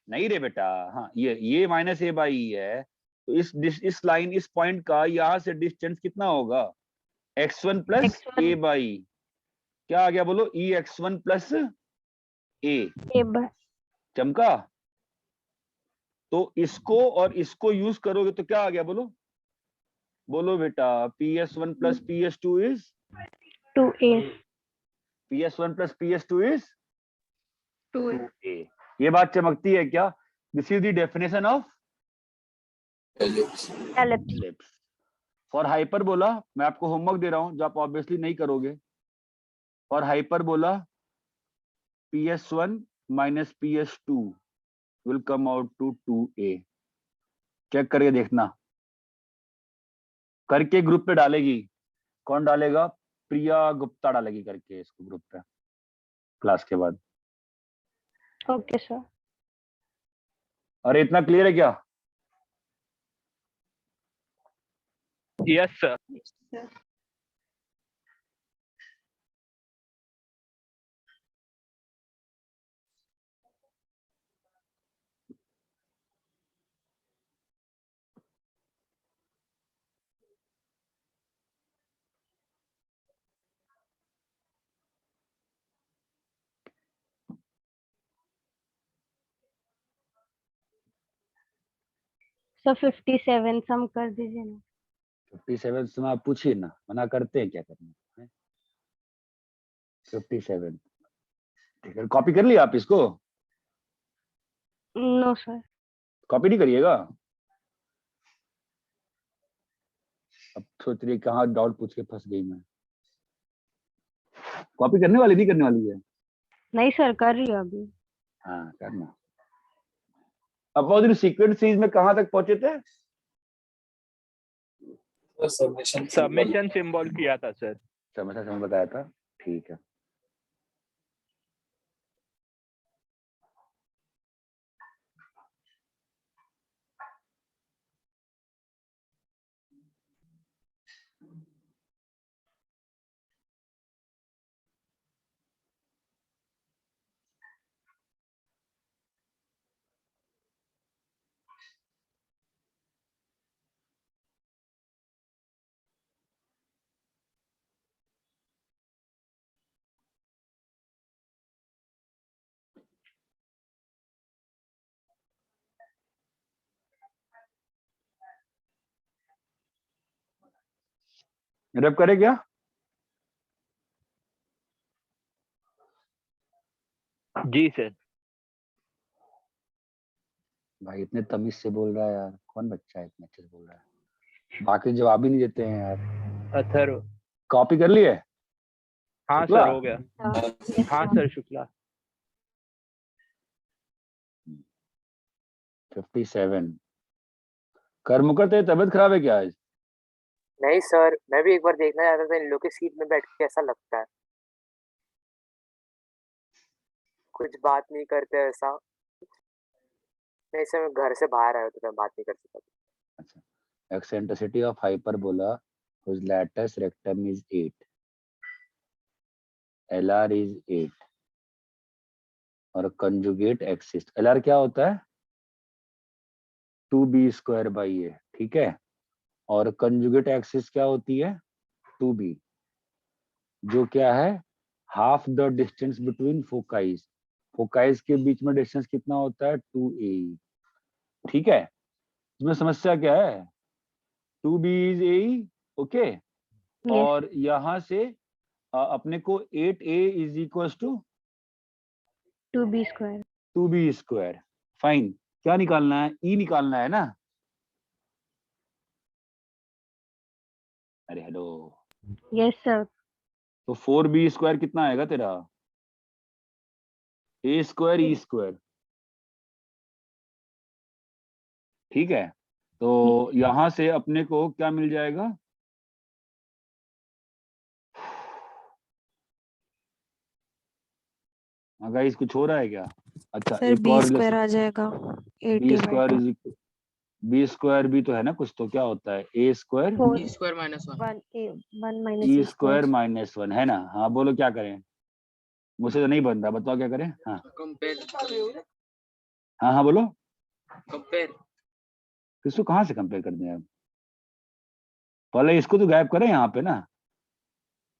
नहीं रे बेटा, हाँ ये -a बाई ई है, तो इस लाइन, इस पॉइंट का यहां से डिस्टेंस कितना होगा? x1 plus X1 a by, क्या आ गया बोलो? E x1 plus a। A by चमका? तो इसको और इसको यूज करोगे तो क्या आ गया बोलो? बोलो बेटा, PS1 plus PS2 is 2A. PS1 plus PS2 is 2a 2a। ये बात चमकती है क्या? This is the definition of Ellipse. Ellipse. Ellipse. For hyperbola, मैं आपको होमवर्क दे रहा हूं जो आप ऑब्वियसली नहीं करोगे। For hyperbola PS1 minus PS2 will come out to 2a। Check करके देखना, करके ग्रुप पे डालेगी। कौन डालेगा? प्रिया गुप्ता डालेगी करके इसको ग्रुप पे क्लास के बाद। Okay, sir. अरे इतना क्लियर है क्या? Yes sir. sir. So 57 सम कर दीजिए ना. 57 से आप पूछिए ना, मना करते हैं क्या करना है? 57 ठीक है, कॉपी कर लिया आप इसको? No, sir. कॉपी नहीं करिएगा? अब सोच रही कहाँ डाउट पूछ के फंस गई मैं। कॉपी करने वाली नहीं करने वाली है? नहीं सर, कर रही हूँ अभी. हाँ करना। अब वो दिन सीक्वेंस सीरीज में कहाँ तक पहुंचे थे? Submission. सबमिशन सिंबल किया था सर। समय बताया था, ठीक है। रब करे क्या? जी सर। भाई इतने तमीज से बोल रहा है यार, कौन बच्चा है इतने अच्छे से बोल रहा है, बाकी जवाब ही नहीं देते हैं यार। अथर्व। कॉपी कर लिए? हाँ शुक्ला? सर, हो गया। Yes, हाँ sir. सर, शुक्ला। 57। करमुकर तेरी तबीयत खराब है क्या आज? नहीं सर, मैं भी एक बार देखना चाहता था इन लोग की सीट में बैठ के कैसा लगता है। कुछ बात नहीं करते ऐसा। नहीं सर, मैं घर से बाहर आया तो मैं बात नहीं कर सकता। अच्छा, eccentricity of hyperbola whose latus rectum is 8, LR is 8 और conjugate axis, LR क्या होता है? 2b square by a, ठीक है। और conjugate axis क्या होती है? 2b, जो क्या है? Half the distance between foci. Foci के बीच में डिस्टेंस कितना होता है? 2a, ठीक है। इसमें समस्या क्या है? 2b is a, okay. Yes. और यहां से अपने को 8a is equal to 2b square. 2b square. Fine, क्या निकालना है? ई निकालना है ना? अरे हेलो, Yes, sir. तो 4b स्क्वायर कितना आएगा तेरा? ए स्क्वायर ई स्क्वायर, ठीक है। तो यहां से अपने को क्या मिल जाएगा? हाँ गाइस, कुछ हो रहा है क्या? अच्छा, सर एक बी और स्क्वायर रिलेशन, आ जाएगा b 80 by square 2 is equal, b square भी तो है ना कुछ, तो क्या होता है? A square 4 square minus 1। 1 minus e e square square. Minus 1 है ना? हाँ बोलो क्या करें, मुझसे तो नहीं बन रहा, बताओ क्या करें। हाँ कंपेयर। हाँ हाँ बोलो। कंपेयर। किसको कहाँ से कंपेयर कर दें अब? पहले इसको तो गायब करें यहाँ पे ना।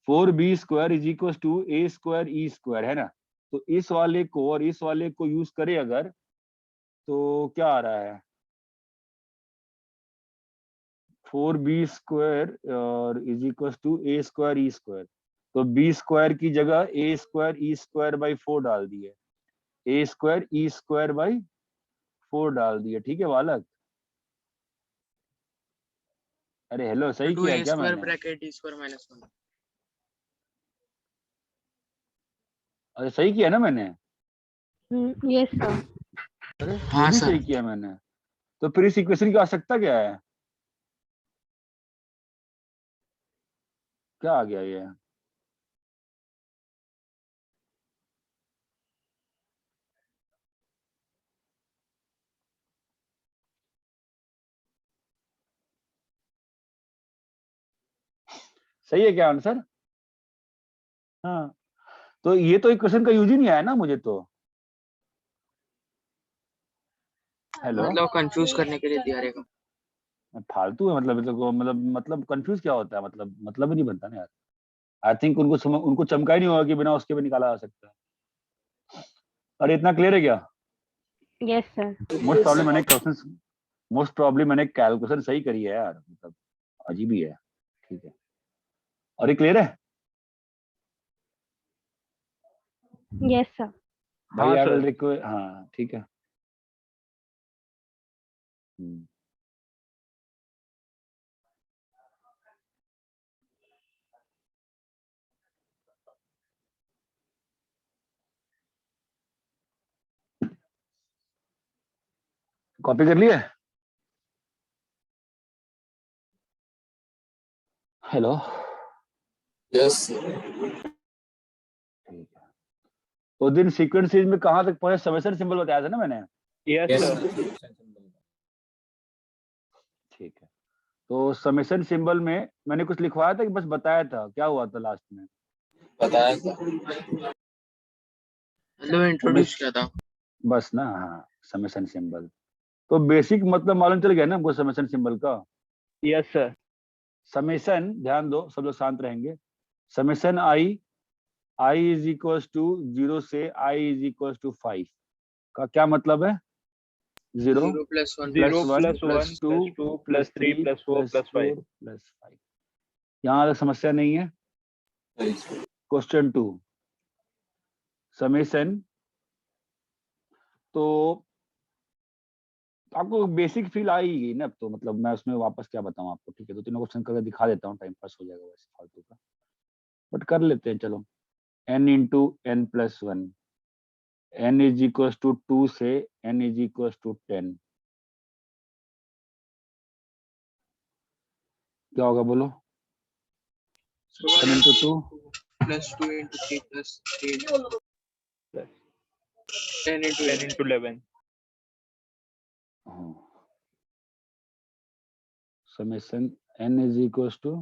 4b square is equal to a square e square, है ना? तो इस वाले को और इस वाले को यूज करें अगर, तो क्या आ रहा है? 4b स्क्वायर और is equal to a square e square. तो b स्क्वायर की जगह a square e square by 4 डाल दिए, a square e square by 4 डाल दिए, ठीक है बालक? अरे हेलो, सही किया है क्या मैंने? Bracket E square minus 1। अरे सही किया ना मैंने? Yes, sir. अरे हाँ ये भी सर। सही किया मैंने। तो फिर इस इक्वेशन की आवश्यकता क्या है? क्या आ गया ये? सही है क्या आंसर? हाँ, तो ये तो इक्वेशन का यूज ही नहीं आया ना मुझे तो। हेलो, मतलब कंफ्यूज करने के लिए दिया रहेगा। फालतू है मतलब कंफ्यूज क्या होता है? मतलब ही नहीं बनता ना यार। आई थिंक उनको चमका ही नहीं होगा कि बिना उसके भी निकाला जा सकता है। अरे इतना क्लियर है क्या? Yes, sir. मोस्ट प्रॉब्ली मैंने कैलकुलेशन सही करी है यार, मतलब अजीब ही है, ठीक है। और ये क्लियर है? Yes, sir. भाई हाँ आई विल सर। रिक्वेस्ट, हाँ ठीक है। कॉपी कर लिए? हेलो, यस ठीक है। उस दिन सीक्वेंस सीरीज में कहाँ तक पहुंचे? समेशन सिंबल बताया था ना मैंने? Yes yes sir. ठीक है। तो समेशन सिंबल में मैंने कुछ लिखवाया था कि बस बताया था? क्या हुआ था लास्ट में? बताया था। मतलब इंट्रोड्यूस किया था। बस ना, हाँ, समेशन सिंबल। तो बेसिक मतलब मालूम चल गया ना हमको समेशन सिंबल का? Yes sir. समेशन, ध्यान दो, सब लोग शांत रहेंगे। Summation I is equal to 0 से आई इज इक्वल टू 5 का क्या मतलब है? 0 0 plus 1 0 1 plus 1 plus 2 plus 2 plus plus 3 3 plus 4 plus plus 5। 4 plus 5। यहाँ तक समस्या नहीं है। क्वेश्चन 2, समेशन, तो तो आपको बेसिक फील आ ही गई ना अब तो, मतलब मैं उसमें वापस क्या बताऊं आपको। ठीक है, तो तीनों क्वेश्चन करके दिखा देता हूँ, टाइम पास हो जाएगा वैसे फालतू का, बट कर लेते हैं चलो। n into n plus one, n is equal to 2 से n इज इक्वल टू 10, क्या होगा बोलो? 10 into 2 plus 2 into 3 plus 8 Plus 10 into 10 into 11. Summation n is equal to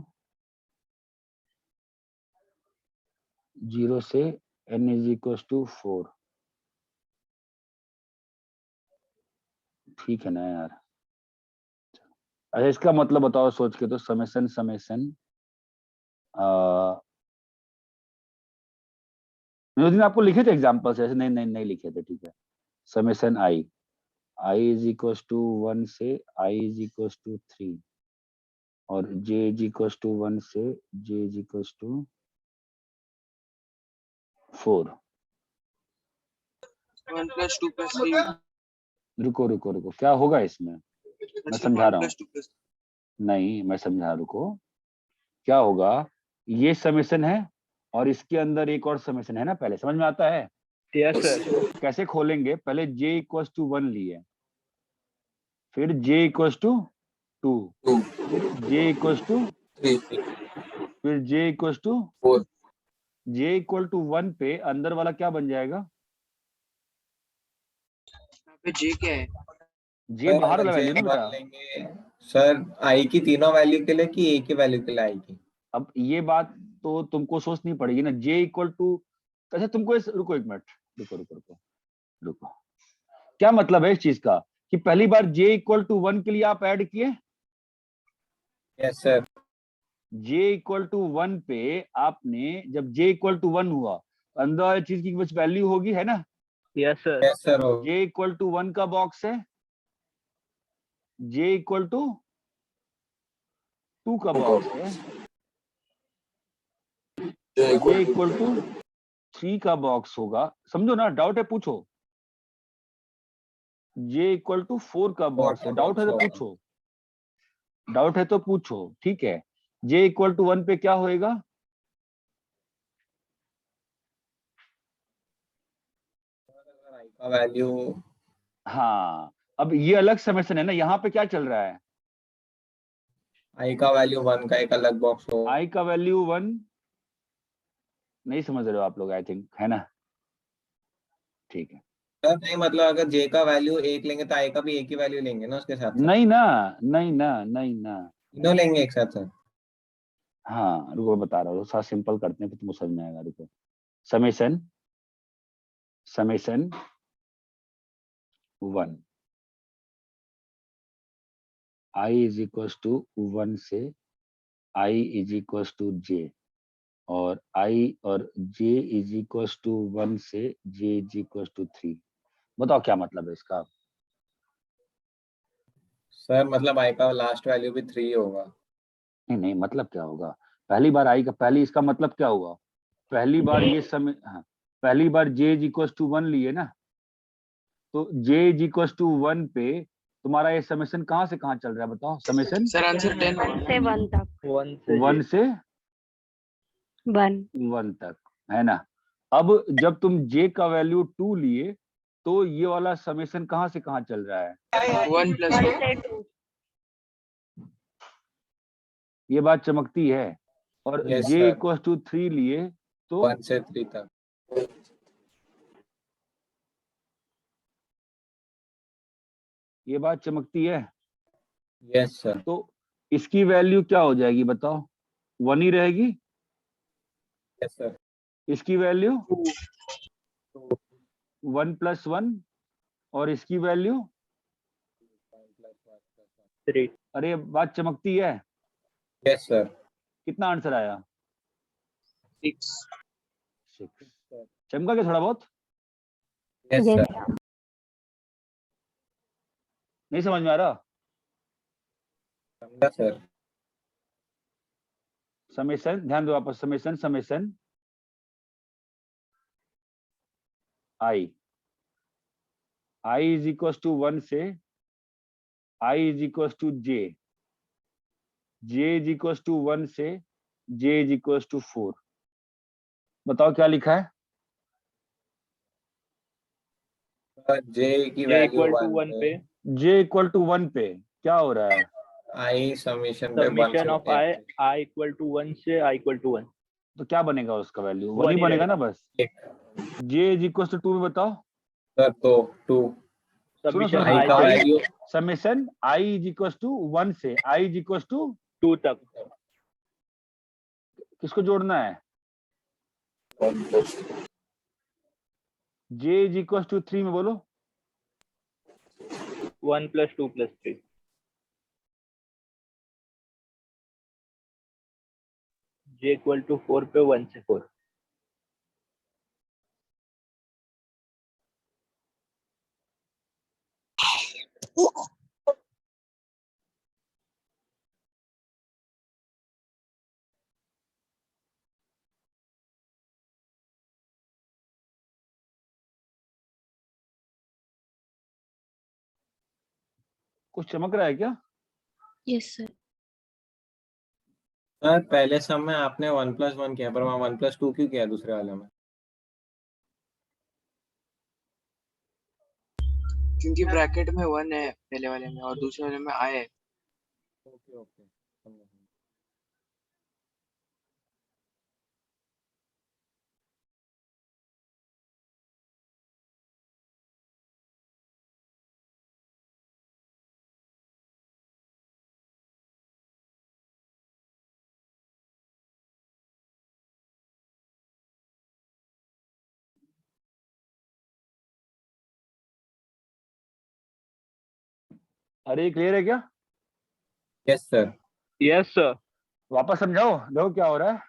0 से n इज इक्वल टू 4। ठीक है ना यार? अच्छा, इसका मतलब बताओ सोच के, तो समेशन समेशन उस दिन आपको लिखे थे एग्जांपल्स ऐसे? नहीं नहीं नहीं लिखे थे, ठीक है। Summation i is equal to 1 से i इज इक्वल टू 3 और j इज इक्वल टू 1 से j is equal to 4। 1 plus 2 plus 3 रुको रुको रुको, क्या होगा इसमें? मैं समझा रहा हूँ। 2 plus नहीं, मैं समझा, रुको। क्या होगा, ये समेशन है और इसके अंदर एक और समेशन है ना, पहले समझ में आता है? Yes, sir. कैसे खोलेंगे? पहले j इक्वल टू 1 लिए, फिर j इक्वल टू 2, 2 फिर j इक्वल टू 3 फिर j equal to 4 j equal to 1 पे अंदर वाला क्या बन जाएगा? यहाँ पे j क्या है? j बाहर वाला वैल्यू ना बेटा। लेंगे सर आई की तीनों वैल्यू के लिए कि एक ही वैल्यू के लिए आई की? अब ये बात तो तुमको सोचनी पड़ेगी ना। j इक्वल टू, अच्छा तुमको रुको एक मिनट, रुको रुको रुको रुको, क्या मतलब है इस चीज का कि पहली बार j इक्वल टू 1 के लिए आप ऐड किए? Yes sir. j equal to 1 पे आपने जब j इक्वल टू 1 हुआ, अंदर वाली चीज की कुछ वैल्यू होगी, है ना? Yes, sir. Yes sir. j equal to 1 का बॉक्स है, j इक्वल टू 2 का बॉक्स है, j j इक्वल टू 3 का बॉक्स होगा। समझो ना, डाउट है पूछो। j इक्वल टू 4 का बॉक्स है, डाउट है तो पूछो, डाउट है तो पूछो, ठीक है। j इक्वल टू 1 पे क्या होएगा? आई का वैल्यू, हाँ, अब ये अलग समेशन है ना, यहाँ पे क्या चल रहा है? आई का वैल्यू 1 का एक अलग बॉक्स हो। i का वैल्यू 1, नहीं समझ रहे हो आप लोग, आई थिंक, है ना? ठीक है। सर नहीं मतलब अगर जे का वैल्यू 1 लेंगे तो आई का भी एक ही वैल्यू लेंगे ना उसके साथ साथ? नहीं ना, नहीं ना, नहीं ना। तीनों लेंगे एक साथ सर? हाँ रुको, बता रहा हूँ, साथ सिंपल करते हैं फिर तुमको समझ में आएगा। रुको, summation summation 1 i is equal to 1 से i is equal to j और i और j इज इक्वल टू 1 से j इज इक्वल टू 3। बताओ क्या मतलब है इसका? सर मतलब आई का लास्ट वैल्यू भी 3 होगा? नहीं नहीं, मतलब क्या होगा? पहली बार i का, पहली इसका मतलब क्या हुआ? पहली बार ये समय, हाँ, पहली बार j इज इक्वल टू 1 लिए ना, तो j इज इक्वल टू 1 पे तुम्हारा ये समेशन कहाँ से कहाँ चल रहा है बताओ? समेशन सर आंसर 10 1 से 1 तक, 1 से 1 से 1 1 तक, है ना? अब जब तुम j का वैल्यू 2 लिए, तो ये वाला समेशन कहाँ से कहाँ चल रहा है? 1 plus 1 2 से 2, ये बात चमकती है। और Yes, j sir. Equal to 3 लिए तो 1 से 3 तक। ये बात चमकती है। Yes sir. तो इसकी वैल्यू क्या हो जाएगी बताओ? 1 ही रहेगी। Yes sir. इसकी वैल्यू 1 प्लस 1 और इसकी वैल्यू, 3. अरे बात चमकती है। Yes sir. कितना आंसर आया? 6 6। चमका क्या थोड़ा बहुत? Yes yes, sir. नहीं समझ में आ रहा? समझा सर। समेशन, ध्यान दो वापस, summation summation i is equal to 1 से I is equal to J, J is equal to 1 से J इज इक्वल टू 4। बताओ क्या लिखा है? J की J वैल्यू equal to 1 पे J इक्वल टू 1 पे क्या हो रहा है? I समीशन पे 1 समीशन से ऑफ I equal to 1 से I equal to 1 तो क्या बनेगा उसका वैल्यू? 1 1 ही ही बनेगा रहेगा। ना बस। J इज इक्वल टू 2 में बताओ। सर तो 2 सुनो समीशन I I का I value summation I is equal to 1 से I इज इक्वल टू 2 तक किसको जोड़ना है? J इज इक्वल टू 3 में बोलो। 1 plus 2 plus 3 J equal to 4 पे 1 से 4 कुछ चमक रहा है क्या? Yes sir. सर पहले सम में आपने 1+1 किया, पर वहाँ 1+2 क्यों किया दूसरे वाले में? क्योंकि ब्रैकेट में 1 है पहले वाले में और दूसरे वाले में I है। ओके ओके समझा। अरे क्लियर है क्या? Yes sir. Yes sir. वापस समझाओ, देखो क्या हो रहा है।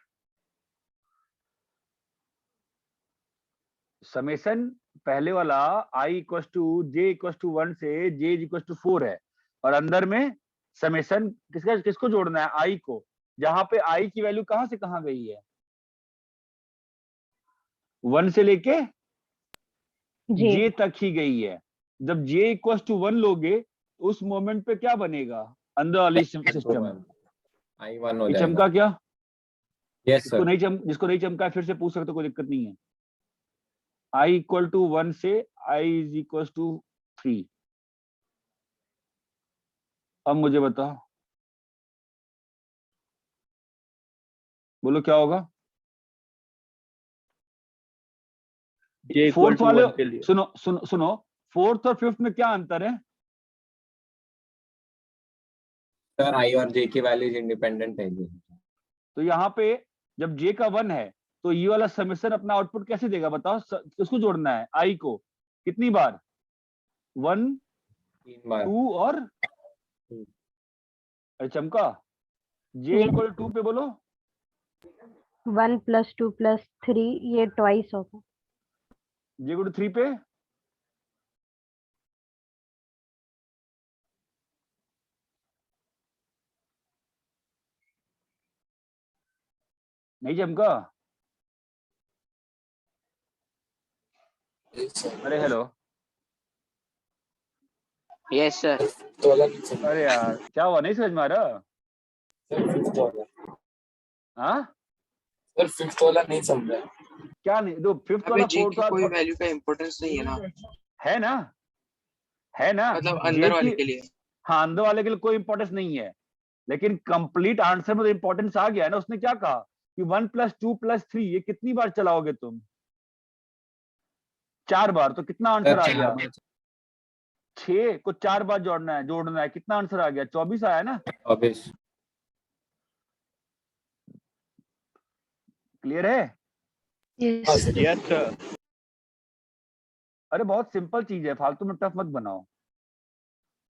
समेशन पहले वाला I equal to J equal to 1 से J इक्वल टू 4 है और अंदर में समेशन किसको जोड़ना है? I को, जहां पे I की वैल्यू कहां से कहां गई है? 1 से लेके J तक ही गई है। जब J इक्वल टू 1 लोगे तो उस मोमेंट पे क्या बनेगा अंदर वाली सिस्टम? I1 हो ये जाएगा। चमका क्या? यस जिसको सर। नहीं चमका फिर से पूछ सकते, कोई दिक्कत नहीं है। I इक्वल टू 1 से I इज इक्वल टू 3। अब मुझे बताओ, बोलो क्या होगा? J equal फोर्थ to वाले 1 के लिए सुनो फोर्थ और फिफ्थ में क्या अंतर है? सर I और J की वैल्यूज इंडिपेंडेंट है। तो यहाँ पे जब J का 1 है तो ये वाला समेशन अपना आउटपुट कैसे देगा बताओ? किसको जोड़ना है? I को कितनी बार? 1 3 बार। 2 और अरे चमका J इक्वल 2 पे बोलो। 1 plus 2 plus 3 ये ट्वाइस होगा। J इक्वल 3 पे नहीं चमका? अरे हेलो, यस सर। तो वाला नहीं समझा। अरे यार क्या हुआ, नहीं समझ में आ रहा? सर फिफ्थ वाला, हाँ सर फिफ्थ वाला नहीं समझा। क्या नहीं? दो फिफ्थ वाला J फोर्थ की कोई वाला वैल्यू का इम्पोर्टेंस नहीं है ना, है ना, है ना? मतलब J अंदर वाले की के लिए। हाँ अंदर वाले के लिए कोई इंपॉर्टेंस नहीं है, लेकिन कंप्लीट आंसर में तो इंपॉर्टेंस आ गया है ना। उसने क्या कहा कि 1 + 2 + 3 ये कितनी बार चलाओगे तुम? 4 बार। तो कितना आंसर आ गया? 6 को 4 बार जोड़ना है। कितना आंसर आ गया? 24 आया ना? 24। क्लियर है? Yes yes sir. अरे बहुत सिंपल चीज है, फालतू में टफ मत बनाओ।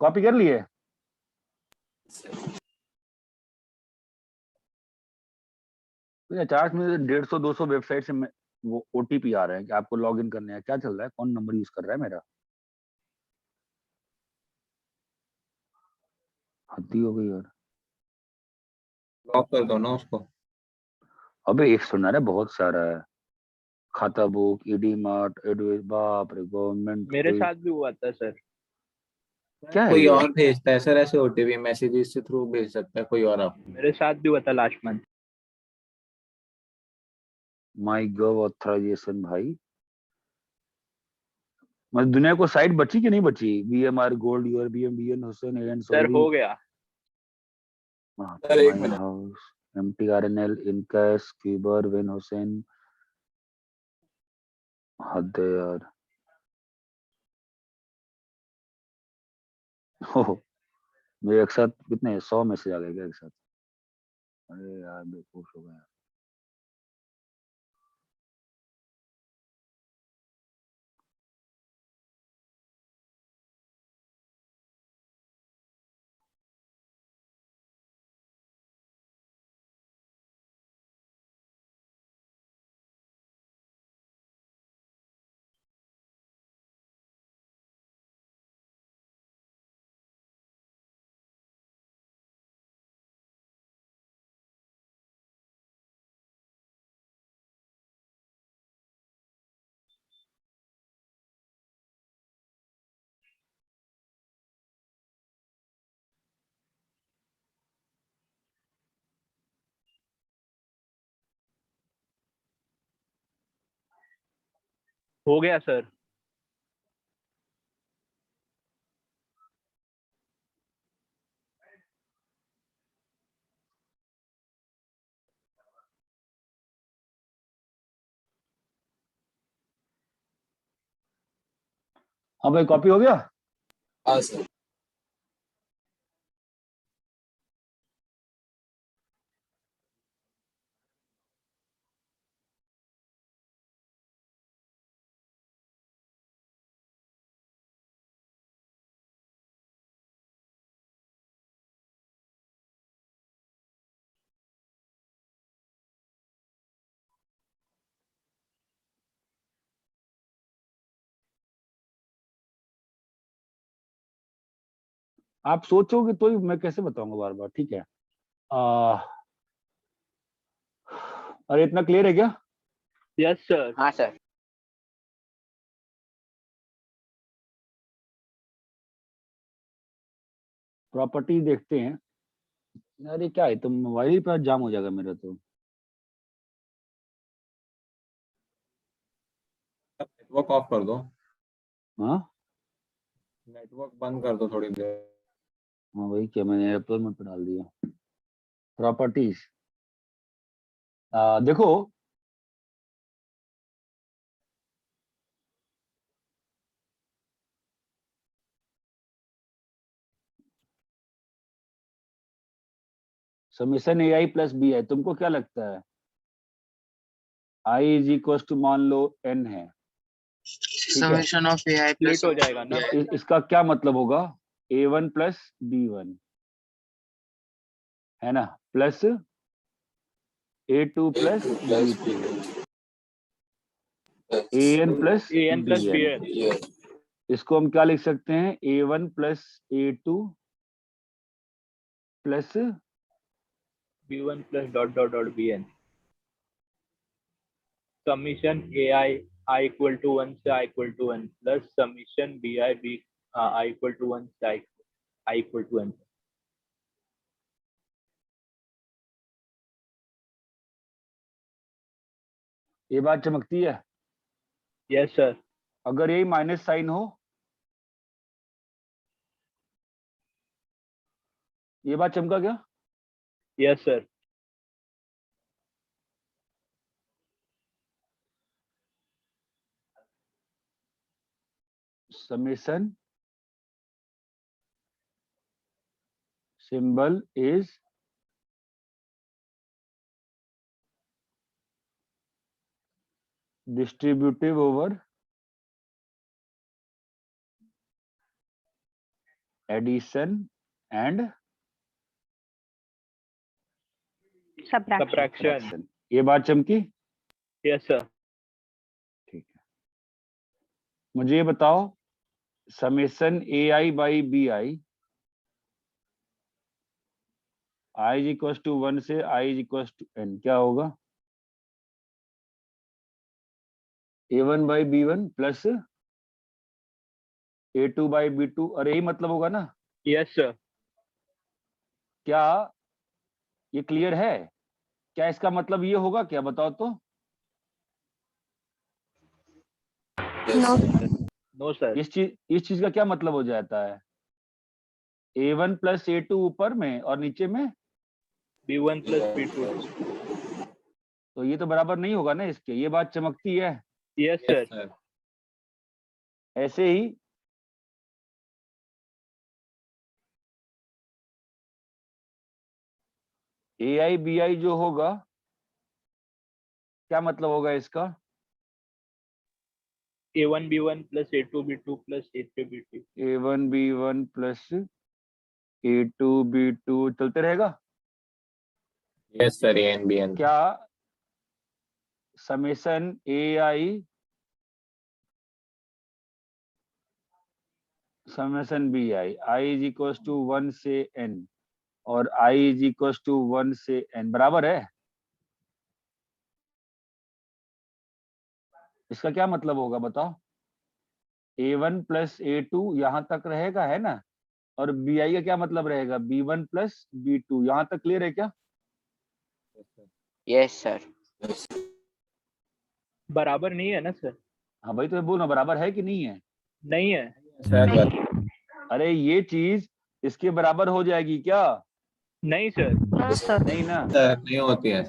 कॉपी कर लिए? तो 50 में 150-200 वेबसाइट से वो OTP आ रहे हैं कि आपको लॉगिन करने हैं। क्या चल रहा है? कौन नंबर यूज कर रहा है मेरा? हद्दी हो गई यार। लॉक कर दो ना उसको। अबे एक सुना है, बहुत सारा है। खाता बुक, ED मार्ट, एडवेस, बाप रे, गवर्नमेंट मेरे साथ भी हुआ था सर। क्या है कोई ये? और भेजता है सर ऐसे ओटीपी मैसेजेस के थ्रू भेज सकता है कोई और आपको। मेरे साथ भी हुआ था लास्ट मंथ। माई गॉड ऑथराइजेशन भाई, मतलब दुनिया को साइट बची कि नहीं बची? BMR gold, your BM Hussain and sir सोलवी, हो गया। सर एक my minute, house, MTRNL, encash, क्यूबर, विन हुसैन। हद है यार। हो, मेरे एक साथ कितने 100 मैसेज आ गए क्या एक साथ? अरे यार बेवकूफ हो गया। हो गया सर। हाँ भाई, कॉपी हो गया? हाँ सर। आप सोचोगे तो ही मैं कैसे बताऊंगा बार बार, ठीक है? आ, अरे इतना क्लियर है क्या? Yes sir. हाँ सर। प्रॉपर्टी देखते हैं। अरे क्या है, तुम मोबाइल पर जाम हो जाएगा मेरा तो। नेटवर्क ऑफ कर दो, हाँ नेटवर्क बंद कर दो थोड़ी देर। हाँ भाई, क्या मैंने एयरप्लेन मोड पे डाल दिया। प्रॉपर्टीज, देखो समेशन AI प्लस बी है, तुमको क्या लगता है? I इज इक्वल टू मान लो n है, ठीक है? Summation of AI plus split हो जाएगा ना। इसका क्या मतलब होगा? A1 प्लस B1, है ना, plus A2 plus plus B2, AN plus AN plus BN। BN। इसको हम क्या लिख सकते हैं? A1 plus A2 plus B1 plus dot dot dot BN। Summation AI I equal to 1 से I equal to 1 plus summation BI I equal to 1 से I equal to 1। ये बात चमकती है? Yes sir. अगर यही माइनस साइन हो, ये बात चमका क्या? Yes sir. Summation symbol is distributive over addition and subtraction। subtraction। ये बात चमकी? Yes sir. ठीक है, मुझे ये बताओ, summation AI by BI, I is equal to 1 से I is equal to n, क्या होगा? A1 by B1 plus A2 by B2, और यही मतलब होगा ना? Yes, sir. क्या ये क्लियर है? क्या इसका मतलब ये होगा क्या, बताओ तो? No. No, sir. इस चीज का क्या मतलब हो जाता है? A1 प्लस A2 ऊपर में और नीचे में, B1 plus B2. तो ये तो बराबर नहीं होगा ना इसके, ये बात चमकती है। Yes, sir. Yes, sir. ऐसे ही AI BI जो होगा, क्या मतलब होगा इसका? A1 B1 plus A2 B2 plus A3 B3. A1 B1 plus A2 B2 चलते रहेगा। Yes, sir. A and B and क्या summation AI summation BI I is equal to 1 से N और I इज इक्वल टू 1 से N बराबर है? इसका क्या मतलब होगा बताओ? A1 प्लस A2 यहाँ तक रहेगा, है ना? और BI का क्या मतलब रहेगा? B1 प्लस B2, यहाँ तक क्लियर है क्या? Yes sir. बराबर नहीं है ना सर? हाँ भाई, तो मैं बोल रहा हूं, बराबर है कि नहीं है? नहीं है। sir. अरे ये चीज इसके बराबर हो जाएगी क्या? नहीं सर। No, sir. नहीं ना? Sir, नहीं होती है।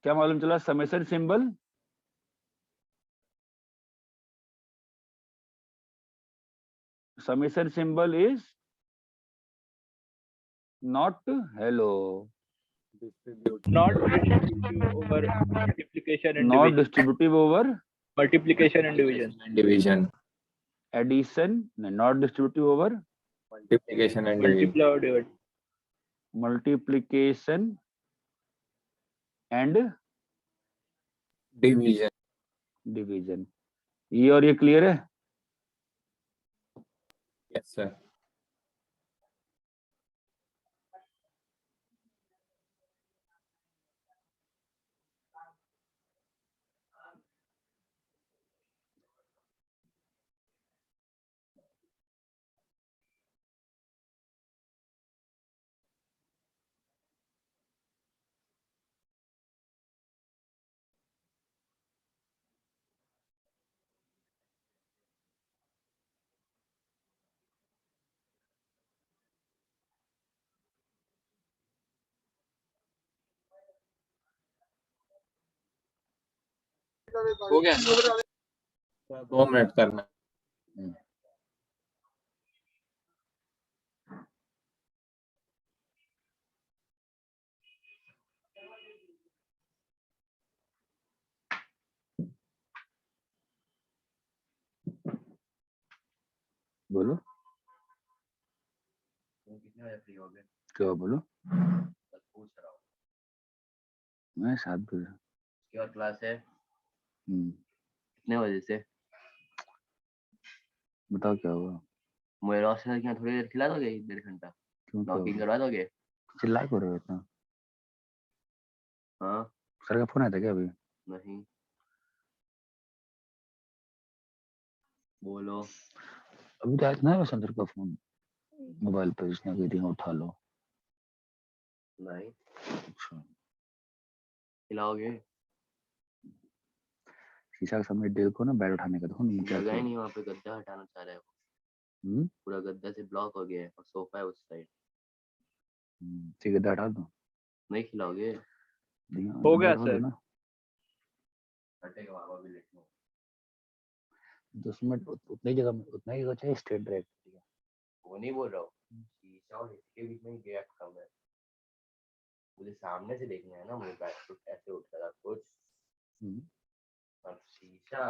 क्या मालूम चला? Summation symbol is not hello, Not distributive over multiplication and not division. Distributive over Multiplication and division. Division. Addition, not distributive over Multiplication and division. Multiply or divide. Multiplication and Division. Division. ये और ये clear है? Yes, sir. हो गया? Sir, 2 minute करना। बोलो क्या बोलो? मैं 7 बजे। क्लास है हम्म, कितने बजे से? बताओ क्या हुआ? मुझे रोशन के थोड़ी देर खिला दोगे? 1.5 घंटा क्यों, क्या नॉकिंग हुआ? करवा दोगे? चिल्ला क्यों रहे हो इतना? हाँ। सर का फोन आया था क्या अभी? नहीं। बोलो। अभी तो आया था ना संदर का फोन, मोबाइल पे उसने कही थी उठा लो। नहीं। अच्छा, खिलाओगे? शीशा के सामने डेल को ना बैट उठाने का, देखो ना क्या जगह ही किया। नहीं, वहाँ पे गद्दा हटाना चाह रहे हो। पूरा गद्दा से ब्लॉक हो गया है और सोफा है उस साइड। ठीक है, हटा दो। नहीं खिलाओगे? हो गया सर। ना हटेगा बाबा भी लेटो। 10 मिनट उतनी जगह चाहिए, स्ट्रेट ड्राइव। वो नहीं बोल रहा हूँ, शीशा और इसके बीच में गैप कम है। मुझे सामने से देखना है ना, मुझे बैक ऐसे उठ रहा कुछ। और शीशा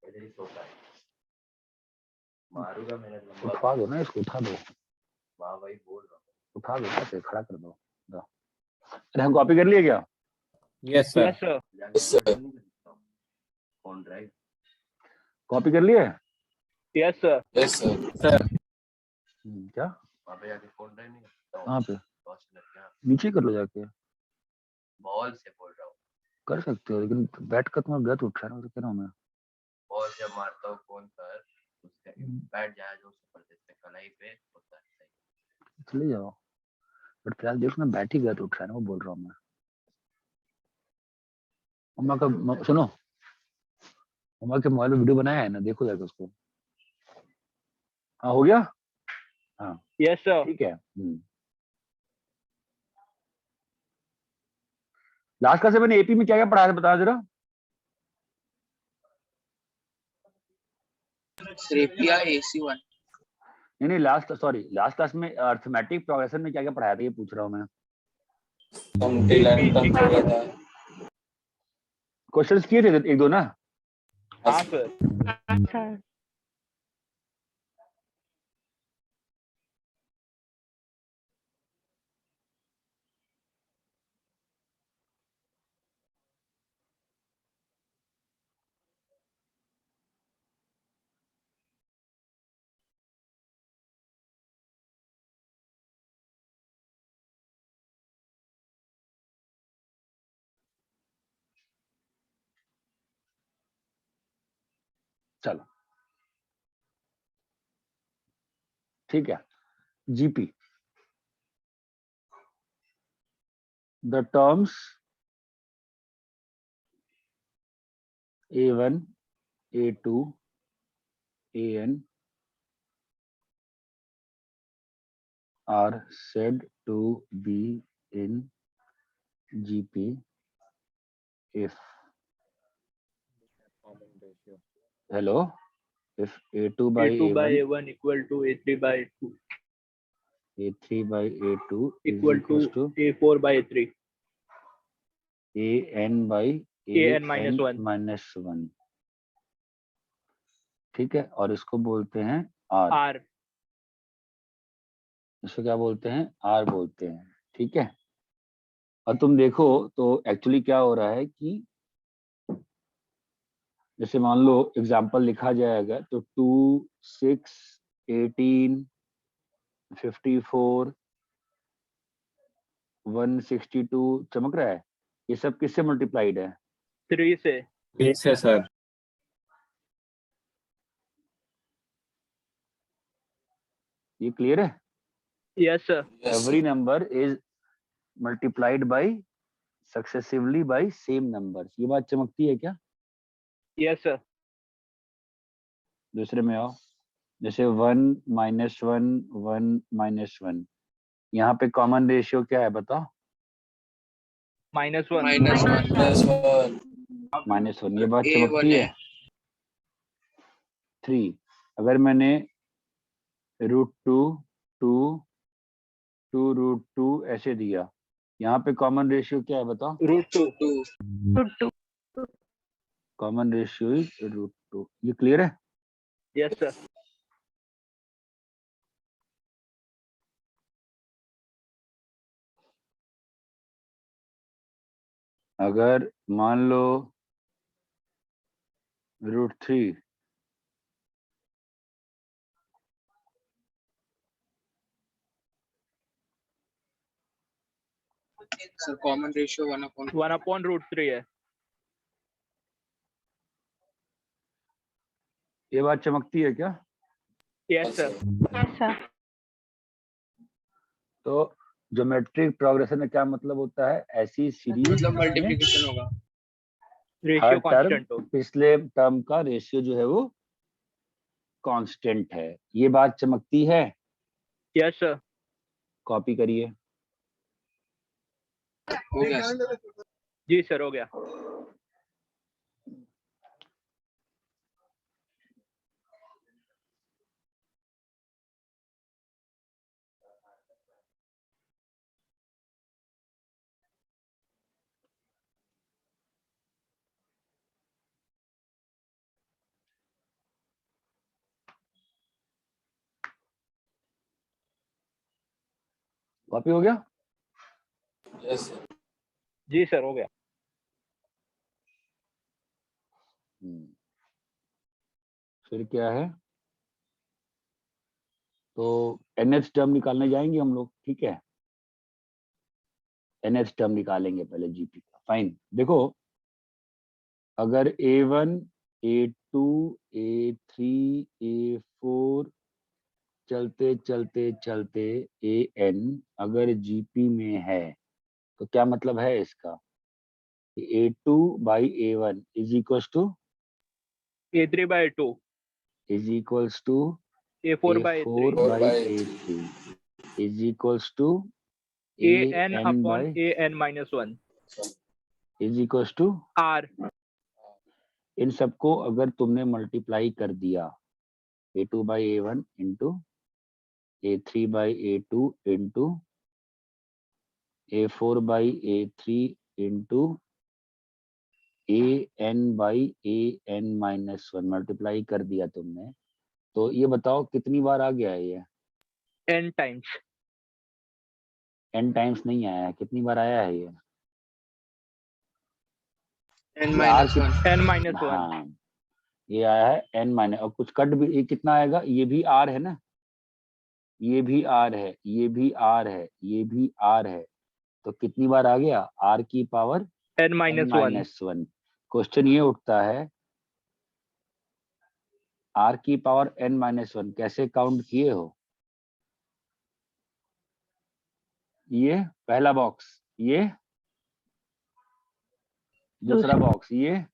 इधर ही सोता है। मारूंगा मैंने लंबा। उठा दो ना इसको, उठा दो। वाह भाई बोल रहा हूँ। उठा दो, ऐसे खड़ा कर दो। अरे हम कॉपी कर लिए क्या? Yes, sir. Yes sir. Phone drive copy कर लिए? Yes sir. Yes, sir. Sir. क्या? वहाँ पे जाके फोन ड्राइव नहीं करता हूँ। कहाँ पे? रोशन क्या नीचे कर लो जाके। बॉल से बोल रहा हूँ। कर सकते हो, लेकिन बैट का तुम्हारा गलत उठ रहा है ना, तो कह रहा हूँ मैं। बॉल जब मारता हूँ फोन पर उसका बैठ जाए जो ऊपर से कलाई पे होता है। चले जाओ, बट फिलहाल देखो ना बैठ ही गया तो उठ रहा है ना, वो बोल रहा हूँ मैं। मम्मा का सुनो, मम्मा के मोबाइल में वीडियो बनाया है ना, देखो जाके उसको। हाँ हो गया, हाँ Yes, sir. ठीक है। लास्ट क्लास में मैंने एपी में क्या क्या पढ़ाया था बताया जरा। रेपिया AC1 नहीं लास्ट क्लास में अर्थमेटिक प्रोग्रेशन में क्या क्या पढ़ाया था ये पूछ रहा हूँ मैं। क्वेश्चंस किए थे एक दो ना। हाँ सर। सर चलो ठीक है। GP the terms A1 A2 AN are said to be in GP if hello if A2 by A2 by A1 A1 equal to A3 by A2 A3 by A2 is equal equals to A4 by A3 AN by AN minus AN 1. minus 1। ठीक है, और इसको बोलते हैं R। R. इसको क्या बोलते हैं? R बोलते हैं। ठीक है, और तुम देखो तो एक्चुअली क्या हो रहा है कि जैसे मान लो एग्जाम्पल लिखा जाएगा तो 2 6 18 54 162 चमक रहा है। ये सब किससे मल्टीप्लाइड है? 3 से। 3 से सर। ये क्लियर है? Yes, sir. Every number is multiplied by successively by same number. ये बात चमकती है क्या? Yes, sir. दूसरे में आओ, जैसे 1 -1 1 -1, यहाँ पे कॉमन रेशियो क्या है बताओ? -1. -1। ये बात चमकती है। 3 अगर मैंने √2 2 2√2 ऐसे दिया, यहाँ पे कॉमन रेशियो क्या है बताओ? √2. Common ratio is √2। ये क्लियर है? Yes, sir. अगर मान लो √3 सर कॉमन रेशियो 1/√3 है। ये बात चमकती है क्या? Yes, sir. यस सर तो ज्योमेट्रिक प्रोग्रेशन में क्या मतलब होता है? ऐसी सीरीज मतलब मल्टीप्लिकेशन होगा। हर रेशियो टर्म कांस्टेंट हो। पिछले टर्म का रेशियो जो है वो कांस्टेंट है। ये बात चमकती है? Yes, sir. कॉपी करिए। हो गया सर। जी सर, हो गया। कॉपी हो गया? Yes sir. जी सर, हो गया। फिर क्या है? तो nth टर्म निकालने जाएंगे हम लोग। ठीक है, nth टर्म निकालेंगे पहले जीपी का। फाइन, देखो अगर A1 A2 A3 A4 चलते चलते चलते AN अगर GP में है तो क्या मतलब है इसका? A2 by A1 is equals to A3 by 2, A4 by A4 A3, by A3 is equals to AN AN upon by AN minus 1, is equals to R, इन सबको अगर तुमने मल्टीप्लाई कर दिया A2 by A1 into A3 by A2 into A4 by A3 into AN by AN minus 1 multiply कर दिया तुमने, तो ये बताओ कितनी बार आ गया है ये? N times, N टाइम्स नहीं आया है, कितनी बार आया है ये? n ये minus R 1 N minus 1, हाँ ये आया है N माइनस, और कुछ कट भी, ये कितना आएगा? ये भी R है ना, ये भी R है, ये भी R है, ये भी R है, तो कितनी बार आ गया? R की power N minus 1, minus 1। Question ये उठता है R की पावर N माइनस 1 कैसे काउंट किए हो? ये पहला बॉक्स, ये दूसरा बॉक्स, ये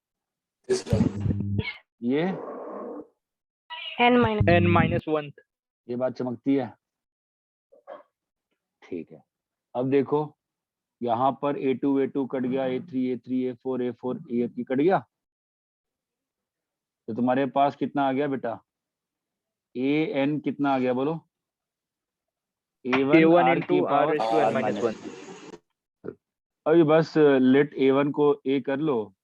N minus N minus 1, ये बात चमकती है? ठीक है, अब देखो यहाँ पर A2 A2 कट गया, A3 A3 A4 A4 A3 cut गया, तो तुम्हारे पास कितना आ गया बेटा? AN कितना आ गया बोलो? A1 A1 R की into R power raised to N R minus minus 1, अभी बस लेट A1 को A कर लो,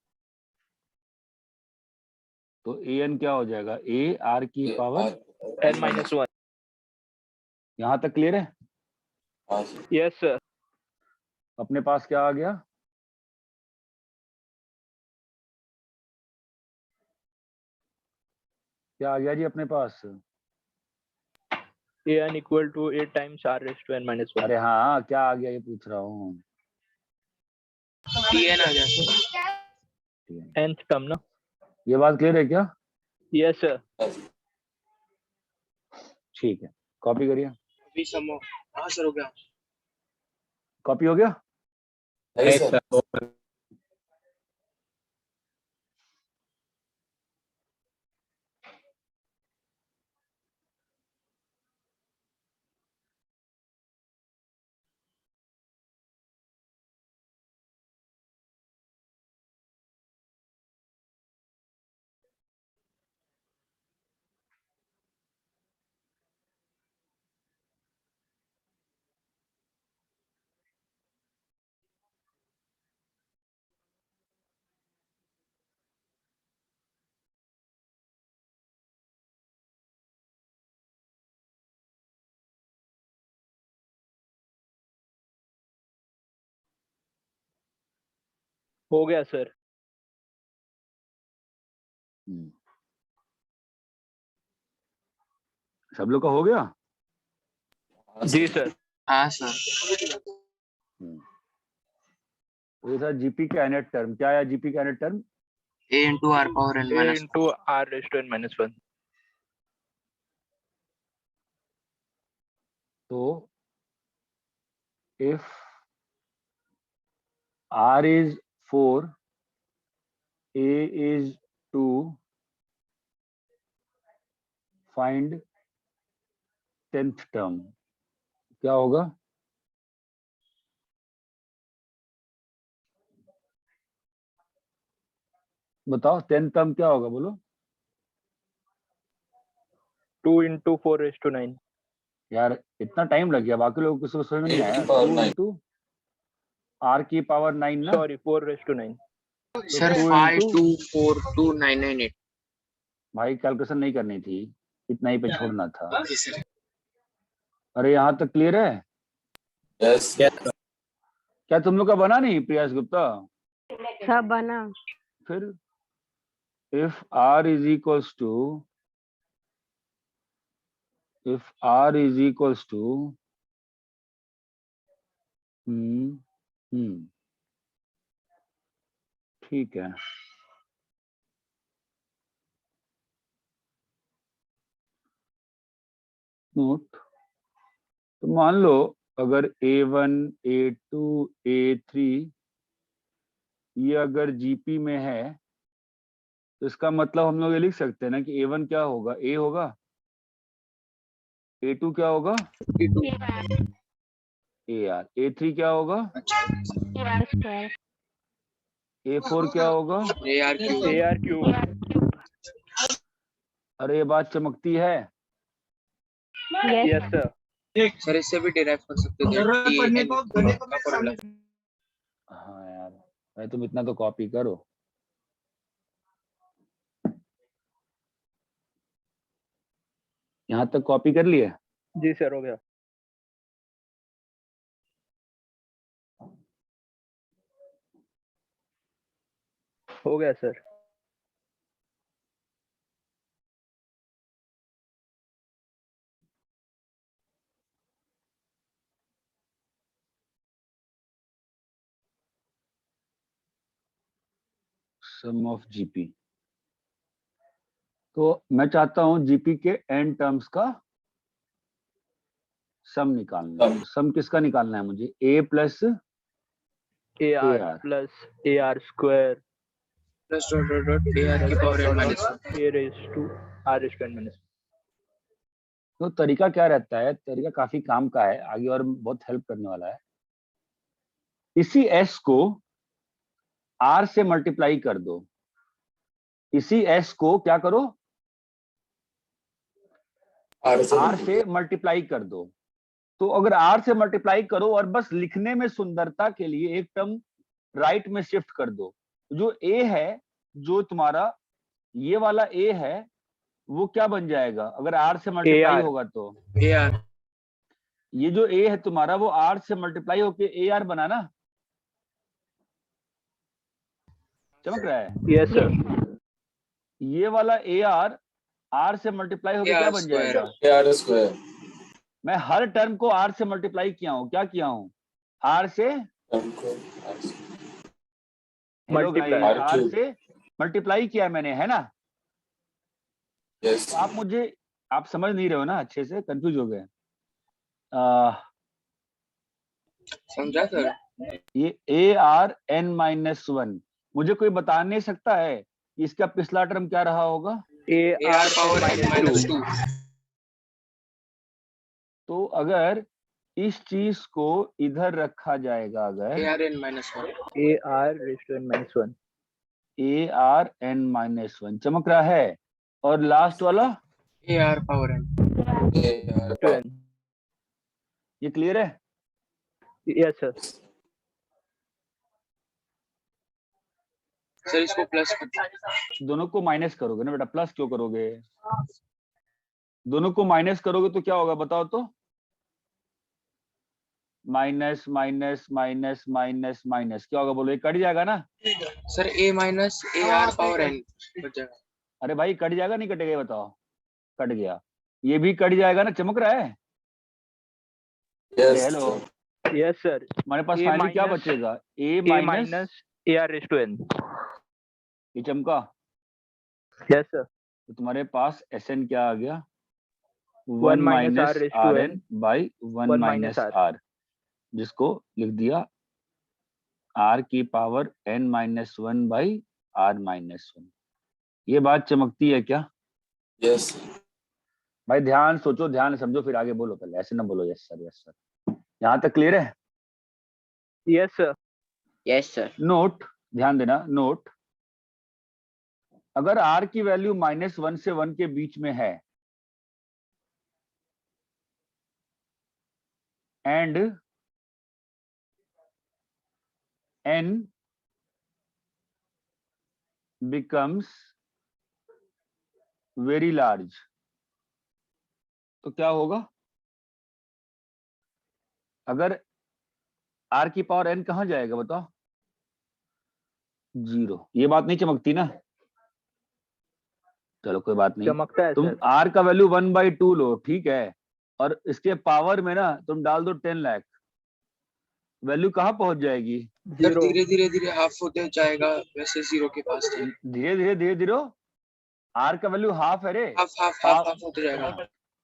तो AN क्या हो जाएगा? A R की पावर N minus 1, यहाँ तक क्लियर है? yes sir, अपने पास क्या आ गया? क्या आ गया जी अपने पास? AN equal to 8 times R raised to N minus 1, अरे हाँ, क्या आ गया ये पूछ रहा हूँ। tn आ गया nth term ना, ये बात क्लियर है क्या? yes sir, ठीक है, कॉपी करिए। अभी सम हाँ सर हो गया कॉपी हो गया? नहीं सर हो गया सर, सब लोग का हो गया? जी सर, हाँ सर तो ये था जीपी का एनेट टर्म, क्या है जीपी का Annette term? a into r power n A minus into R raised to N minus 1, तो if R is 4, A is 2, find 10th term, क्या होगा? बताओ 10th टर्म क्या होगा बोलो? 2 into 4 raised to 9, यार इतना टाइम लग गया, बाकी लोगों को किसी को समझ में नहीं आया। 2 इंटू R की पावर 9 ना, sorry 4 raised to 9, sir two 5 into- 2 4 2 9 9 8 भाई कैलकुलेशन नहीं करनी थी, इतना ही पे छोड़ना था। ओके सर अरे यहाँ तक क्लियर है? यस क्या तुम लोग का बना नहीं प्रियास गुप्ता? सब बना। फिर if R is equals to ठीक है, नोट, तो मान लो अगर A1, A2, A3 ये अगर GP में है तो इसका मतलब हम लोग ये लिख सकते हैं ना कि A1 क्या होगा, A होगा, A2 क्या होगा, AR, A3 क्या होगा, AR square. A4 क्या होगा। AR cube. अरे ये बात चमकती है। Yes. Yes sir. सर इससे भी डिराइव कर सकते थे हाँ यार, भाई तुम इतना तो कॉपी करो। यहाँ तक कॉपी कर लिए। जी सर हो गया। हो गया सर। सम ऑफ GP, तो मैं चाहता हूं GP के n टर्म्स का सम निकालना है। सम किसका निकालना है मुझे, A plus AR plus AR square plus dot AR की power n minus A raised to R raised to n minus 1. तो तरीका क्या रहता है, तरीका काफी काम का है, आगे और बहुत हेल्प करने वाला है। इसी S को R से मल्टीप्लाई कर दो, इसी S को क्या करो, R से मल्टीप्लाई कर दो। तो अगर R से मल्टीप्लाई करो और बस लिखने में सुंदरता के लिए एक टर्म राइट में शिफ्ट कर दो, जो A है, जो तुम्हारा ये वाला A है, वो क्या बन जाएगा अगर R से मल्टीप्लाई AR. होगा तो, AR ये जो A है तुम्हारा वो R से मल्टीप्लाई होके AR बना ना, चमक रहा है। Yes sir. ये वाला AR R से मल्टीप्लाई होके क्या बन जाएगा, AR स्क्वायर मैं हर टर्म को R से मल्टीप्लाई किया हूं, क्या किया हूं, R से Multiply. R से मल्टीप्लाई किया मैंने, है ना। यस तो आप मुझे, आप समझ नहीं रहे हो ना, अच्छे से कंफ्यूज हो गए। समझा सर। ये ARn-1 मुझे कोई बता नहीं सकता है कि इसका पिछला टर्म क्या रहा होगा। AR पावर n माइनस 2 तो अगर इस चीज को इधर रखा जाएगा, अगर AR n minus 1 AR raised to n minus 1. ARn-1 चमक रहा है, और लास्ट वाला AR power n To n. ये क्लियर है। Yes sir. सर इसको प्लस दोनों को माइनस करोगे ना बेटा, प्लस क्यों करोगे, दोनों को माइनस करोगे तो क्या होगा बताओ तो, minus minus minus minus minus क्या होगा बोलो, ये कट जाएगा ना। Sir A minus AR power n बच जाएगा। अरे भाई कट जाएगा नहीं कटेगा, ये बताओ। कट गया, ये भी कट जाएगा ना, चमक रहा है। Hello, Yes sir. हमारे पास A फाइनली क्या minus- बचेगा, A A minus minus AR raised to n. ये चमका, Yes sir. तो तुम्हारे पास Sn क्या आ गया, 1 minus R raised to Rn by 1 1 minus minus R. R, जिसको लिख दिया R की पावर n-1 बाई R-1। ये बात चमकती है क्या। यस भाई ध्यान सोचो, ध्यान समझो, फिर आगे बोलो, पहले ऐसे ना बोलो यस सर यस सर। यहाँ तक क्लियर है। Yes sir. Yes sir. Note, ध्यान देना, नोट, अगर R की वैल्यू -1 से 1 के बीच में है and n becomes very large, तो क्या होगा, अगर R की पावर n कहाँ जाएगा बताओ, 0। ये बात नहीं चमकती ना, चलो कोई बात नहीं, चमकता है तुम सर। R का वैल्यू 1/2 लो, ठीक है, और इसके पावर में ना तुम डाल दो 10 लाख, वैल्यू कहाँ पहुंच जाएगी, Zero. धीरे धीरे धीरे हाफ होते जाएगा वैसे 0 के पास धीरे धीरे धीरे धीरे। R का वैल्यू हाफ है रे, हाफ हाफ हाफ हाफ होते जाएगा।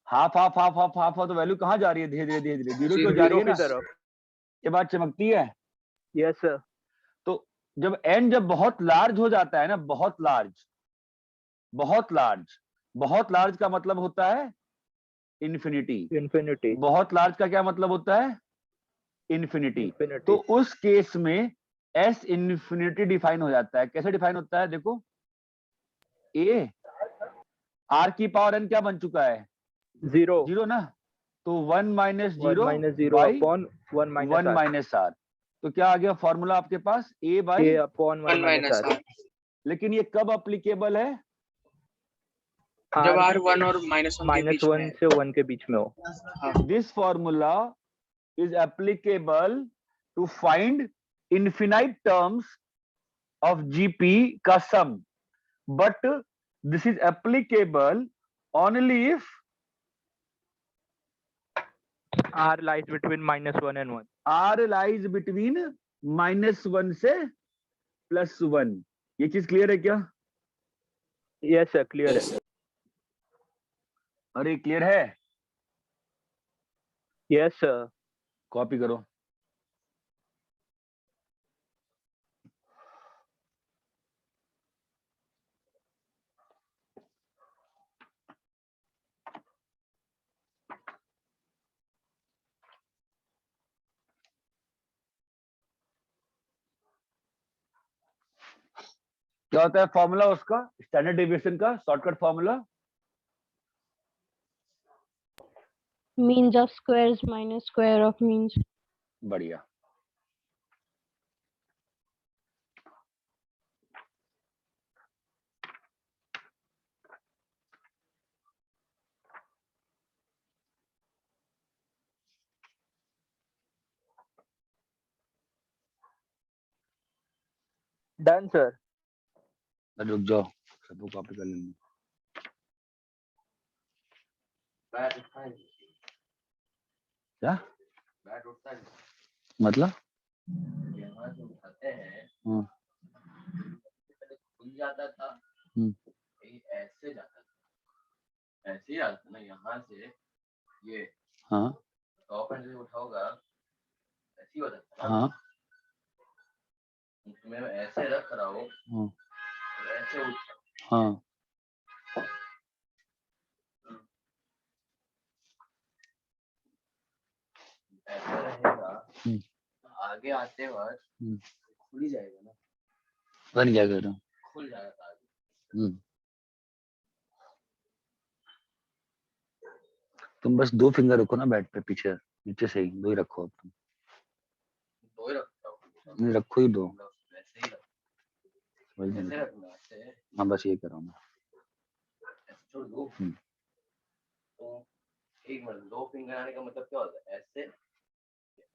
Half half half half half तो वैल्यू कहाँ जा रही है? धीरे धीरे धीरे धीरे जीरो की ओर जा रही जीरो है की ना। तरफ। ये बात चमकती है। Yes sir. तो जब n जब बहुत लार्ज हो जाता है ना, बहुत लार्ज, बहुत लार्ज, बहुत लार्ज का मतलब होता है इन्फिनिटी। इन्फिनिटी। बहुत लार्ज का क्या मतलब होता है? इन्फिनिटी। इन्फिनिटी। तो उस केस में s इन्फिनिटी डिफाइन हो जाता है। कैसे डिफाइन होता है? देखो, a r की पावर n क्या बन चुका है? जीरो। जीरो ना। तो 1 minus 1 zero minus zero by upon 1 1 minus minus R. तो क्या आ गया फॉर्मूला आपके पास? a R by. के अपॉन 1 माइनस आर। लेकिन ये कब अप्लीकेबल है? जब आर R 1 और -1 -1 से 1 के बीच में हो। This formula is applicable to find infinite terms of GP का sum, but this is applicable only if R lies between -1 and 1। R lies between -1 से +1। ये चीज क्लियर है क्या? यस सर, क्लियर है। अरे क्लियर है? Yes sir. कॉपी करो। क्या होता है फॉर्मूला उसका? स्टैंडर्ड डेविएशन का shortcut formula means of squares minus square of means। बढ़िया। Done sir. रुक जाओ, सबको कॉपी कर लेंगे। बैट उठता है। क्या बैट उठता है। मतलब? यहाँ से उठाते हैं। हाँ। पहले खुल जाता था। ये ऐसे जाता था। ऐसे ही आता ना, यहाँ से ये। हाँ। टॉप एंड से उठाओगा, ऐसे ही होता था। हाँ। तुम्हें ऐसे रख रहा हो। हाँ। ऐसे उठ। हाँ। ऐसा रहेगा। आगे आते वक्त खुल ही जाएगा ना। बन क्या कर रहा हूँ? खुल जाएगा आगे। तुम बस 2 फिंगर रखो ना बैट पे, पीछे नीचे से ही 2 ही रखो अब तुम। 2 ही रखता हूँ। नहीं, रखो ही 2। वैसे ही रखो। ऐसे रखना ऐसे। हाँ बस ये कर रहा हूँ मैं। ऐसे छोड़ दो। तो एक मिनट, 2 फिंगर आने का मतलब क्या होता है? ऐसे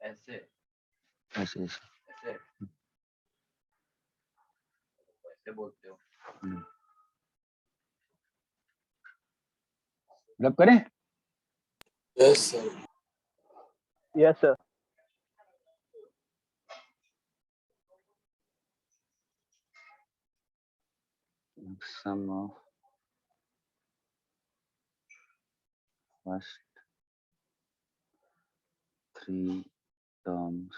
ऐसे ऐसे ऐसे ऐसे ऐसे बोलते हो। रब करें। Yes sir. Yes sir. sum of first 3 terms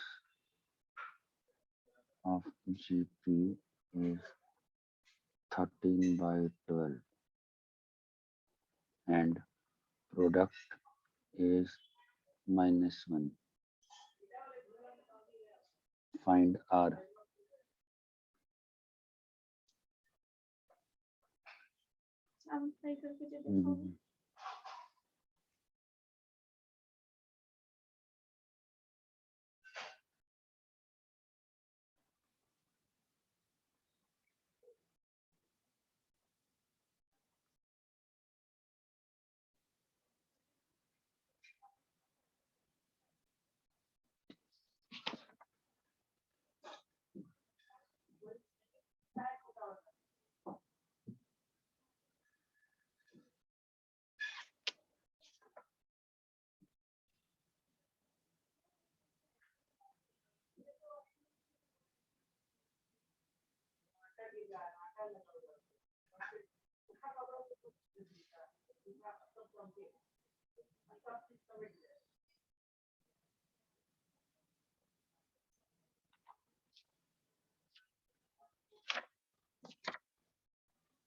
of GP is 13/12 and product is -1. Find R.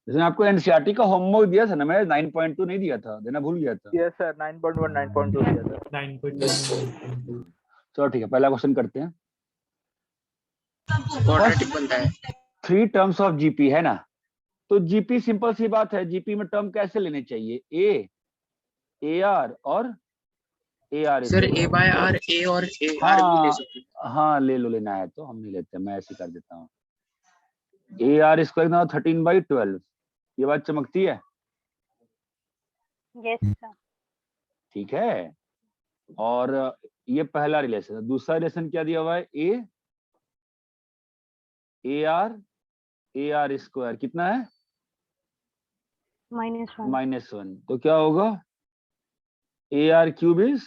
जैसे आपको एनसीईआरटी का होमवर्क दिया था ना, मैं 9.2 नहीं दिया था, देना भूल गया था। यस सर 9.1 9.2 दिया था। 9.1 चलो ठीक है, पहला क्वेश्चन करते हैं। क्वाड्रेटिक बनता है। 3 टर्म्स ऑफ जीपी है ना, तो जीपी सिंपल सी बात है, जीपी में टर्म कैसे लेने चाहिए, ए आर और A R sir A by R, A और ए आर भी ले सकते हैं। हाँ ले लो, लेना है तो हम नहीं लेते, मैं ऐसे कर देता हूँ। ए आर स्क्वायर ना 13/12, ये बात चमकती है, यस सर। ठीक है। और ये पहला रिलेशन है। दूसरा रिलेशन क्या दिया हुआ है, ए आर स्क्वायर कितना है, -1 -1, तो क्या होगा, A R cube is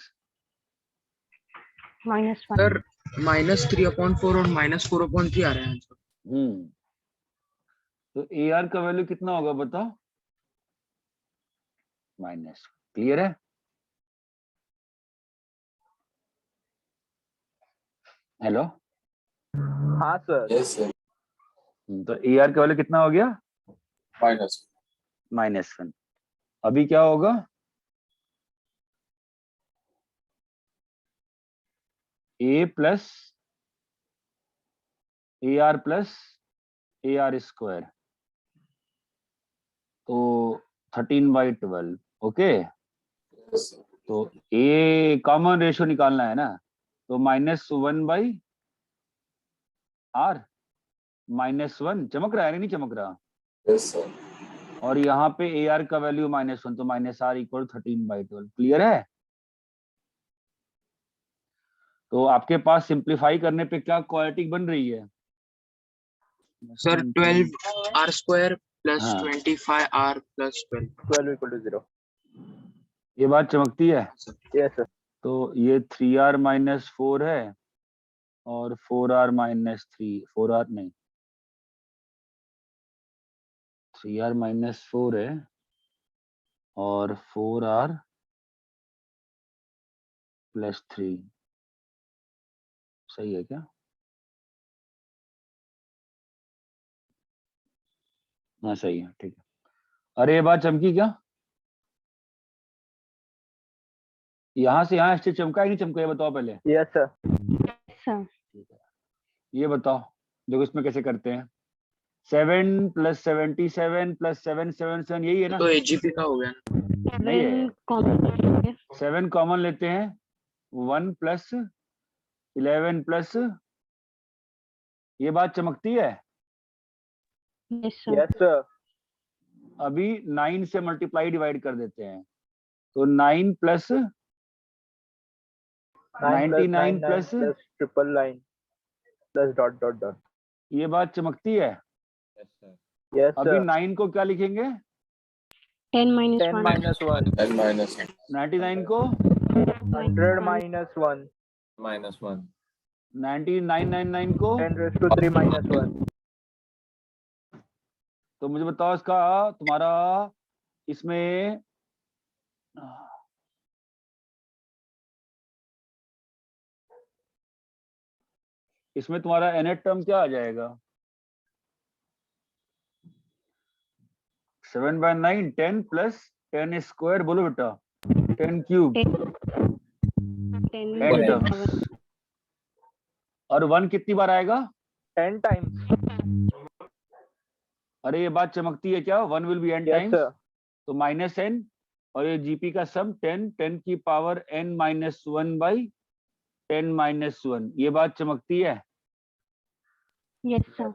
-1 sir -3/4 और -4/3 आ रहा है आंसर। तो ए आर का वैल्यू कितना होगा बताओ, माइनस, क्लियर है। हेलो, हाँ सर। Yes, sir. तो ए आर का वैल्यू कितना हो गया, Minus. -1। अभी क्या होगा, A plus A R plus A R square, तो 13/12, ओके। Yes, sir. तो ए कॉमन रेशियो निकालना है ना, तो -1/r, -1 चमक रहा है नहीं चमक रहा, Yes, sir. और यहाँ पे ए आर का वैल्यू -1, तो -r इक्वल 13/12, क्लियर है। तो आपके पास सिंप्लीफाई करने पे क्या क्वाड्रेटिक बन रही है, सर 12 r स्क्वायर प्लस हाँ। 25 r प्लस 12। 12 = 0। ये बात चमकती है। Yes sir. तो ये 3r - 4 है और 4r - 3, 4r नहीं, 3r - 4 है और 4r + 3, सही है क्या, हाँ सही है, ठीक है। अरे ये बात चमकी क्या, यहाँ से यहाँ स्टेज चमका ही नहीं चमका, ये बताओ पहले। Yes sir. सर। ये बताओ, देखो इसमें कैसे करते हैं, 7 + 77 + 777, यही है ना, तो एजीपी का हो गया ना। नहीं है, 7 कॉमन 7 कॉमन लेते हैं, 1 + 11 प्लस, ये बात चमकती है। Yes sir. Yes sir. अभी 9 से मल्टीप्लाई डिवाइड कर देते हैं, तो 9 + 99 plus, triple line plus dot dot dot. ये बात चमकती है। यस अभी सर। 9 को क्या लिखेंगे, 10 10 - 1 -1 And minus 1. 99 को 100 -1 -1 9999 को, 10⁻³ -1। तो मुझे बताओ इसका, तुम्हारा इसमें इसमें तुम्हारा nth टर्म क्या आ जाएगा, 7/9, 10 + 10 स्क्वायर, बोलो बेटा, 10 क्यूब, 10 टर्म्स, और 1 कितनी बार आएगा, 10 टाइम्स। अरे ये बात चमकती है क्या, 1 will be n yes times, sir. तो -n, और ये जीपी का सम 10 10 की पावर n - 1/10 - 1, ये बात चमकती है। Yes sir.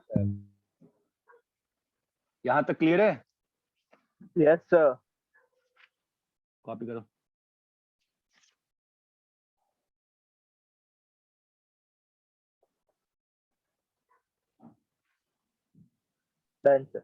यहाँ तक क्लियर है, यस सर। कॉपी करो। Done sir.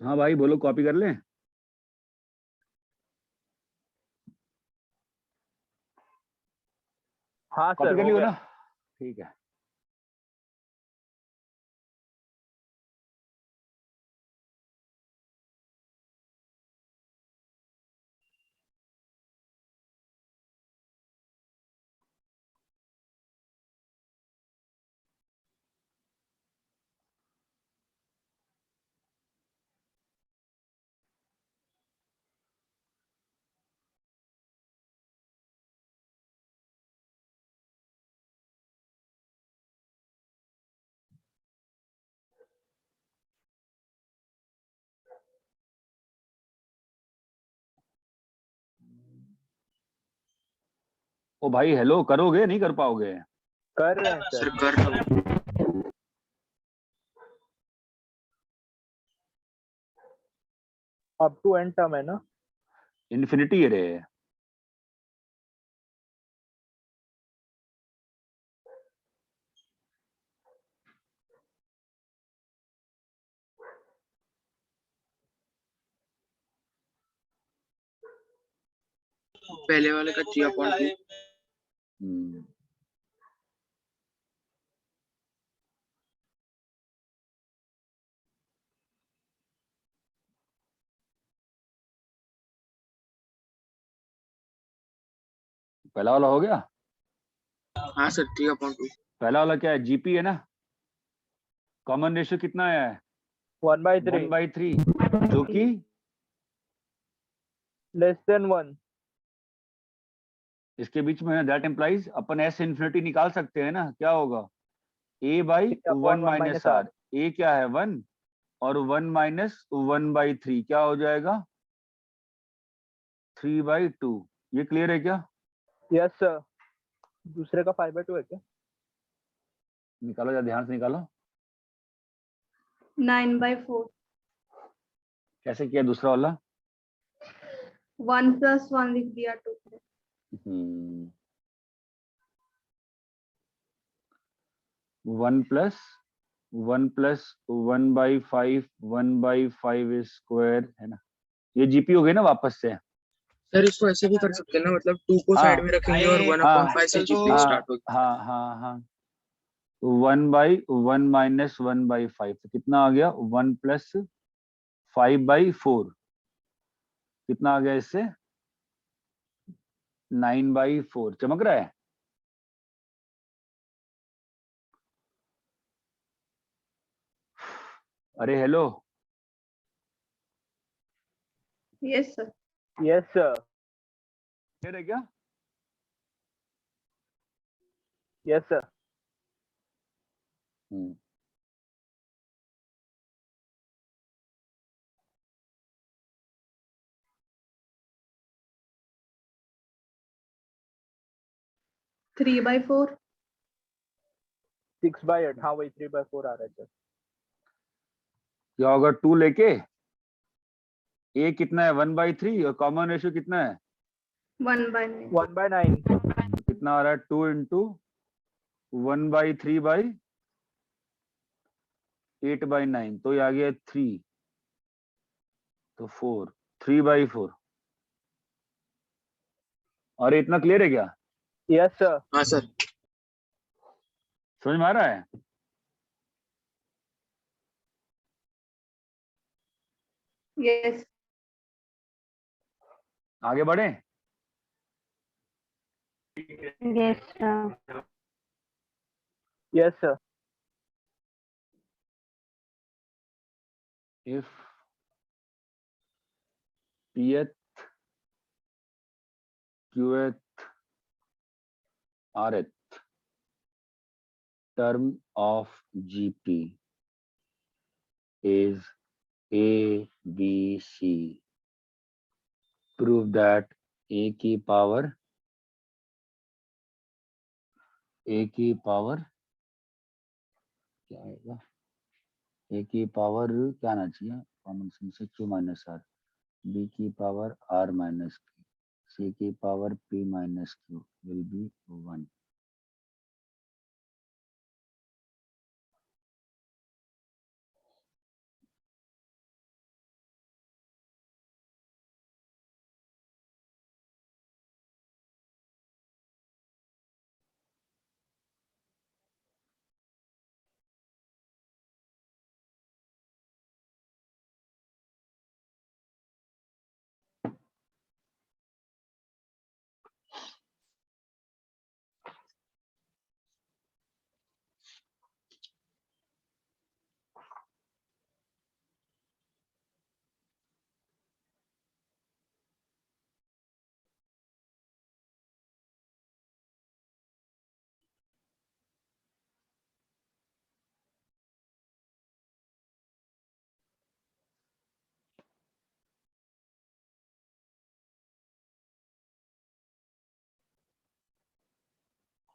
हाँ भाई बोलो, कॉपी कर लें? हाँ कॉपी सर कर हो ली हो गया। ना? ठीक है। ओ भाई हेलो, करोगे नहीं कर पाओगे? कर रहे हैं सर सर। कर रहा हूँ। अप टू एंड टर्म है ना? इन्फिनिटी है रे। पहले वाले का 3/2। हम्म, पहला वाला हो गया। हाँ सर 3/2। पहला वाला क्या है? जीपी है ना? कॉमन रेशियो कितना आया है? 1/3 1/3, जो कि लेस देन 1। इसके बीच में है। That implies upon S infinity निकाल सकते हैं ना? क्या होगा? ए बाई वन माइनस आर। ए क्या है? 1, और 1 माइनस 1/3 क्या हो जाएगा? 3/2। ये क्लियर है क्या? Yes sir. दूसरे का 5/2 है क्या? निकालो, या ध्यान से निकालो। 9/4। कैसे किया दूसरा वाला? 1 + 1 लिख दिया 2 पे। हम्म, 1 + 1/5, 1/5 स्क्वायर है ना? ये जीपी हो गई ना वापस से? सर इसको ऐसे भी कर सकते हैं ना, मतलब 2 को हाँ साइड में रखेंगे और 1/5 से जीपी स्टार्ट होगी। हाँ हाँ हाँ। 1/1 माइनस 1/5 तो कितना आ गया? 1 + 5/4 कितना आ गया इससे? 9/4। चमक रहा है? अरे hello, yes sir. Yes sir. Clear है क्या? Yes sir. Hmm, three by four 6/8। हाँ वही 3/4 आ रहा है सर। क्या होगा? 2 लेके ए कितना है? 1/3, और कॉमन रेशियो कितना है? 1/9। 1/9। तो कितना आ रहा है? 2 इंटू 1/3/8/9, तो ये आ गया 3, तो 4, 3/4। और इतना क्लियर है क्या? Yes sir. हाँ सर। समझ में आ रहा है? यस। आगे बढ़े? Yes, sir. Yes sir. if pth, qth, rth term of GP is A, B, C, prove that A की पावर क्या आएगा? A की पावर क्या आना चाहिए? कॉमन सेंस से Q माइनस आर, B की power R minus Q, C की power P minus Q will be 1।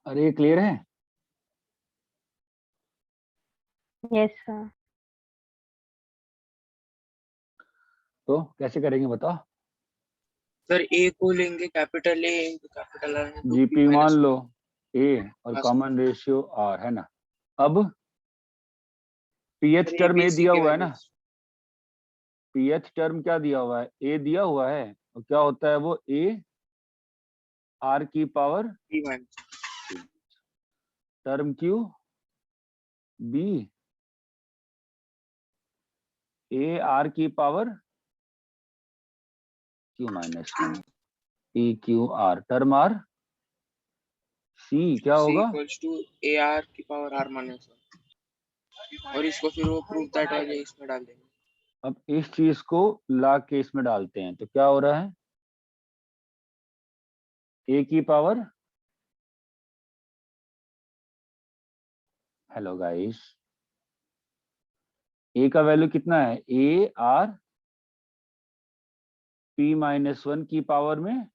अरे ये क्लियर है? Yes sir. तो कैसे करेंगे बताओ? सर ए को लेंगे capital A into capital R into GP मान लो ए और हाँ, कॉमन रेशियो आर है ना। अब पीएच सर टर्म ए ABC दिया के हुआ है ना, values। पीएच टर्म क्या दिया हुआ है? ए दिया हुआ है, और क्या होता है वो? ए आर की power P minus term Q B A R की power Q minus one P Q R term R C क्या C होगा? equals to AR की पावर R minus 1 और इसको फिर वो प्रूफ दैट वाले इसमें डाल देंगे। अब इस चीज को ला के इसमें डालते हैं तो क्या हो रहा है? ए की पावर, हेलो गाइस, ए का वैल्यू कितना है? A R P minus one की पावर में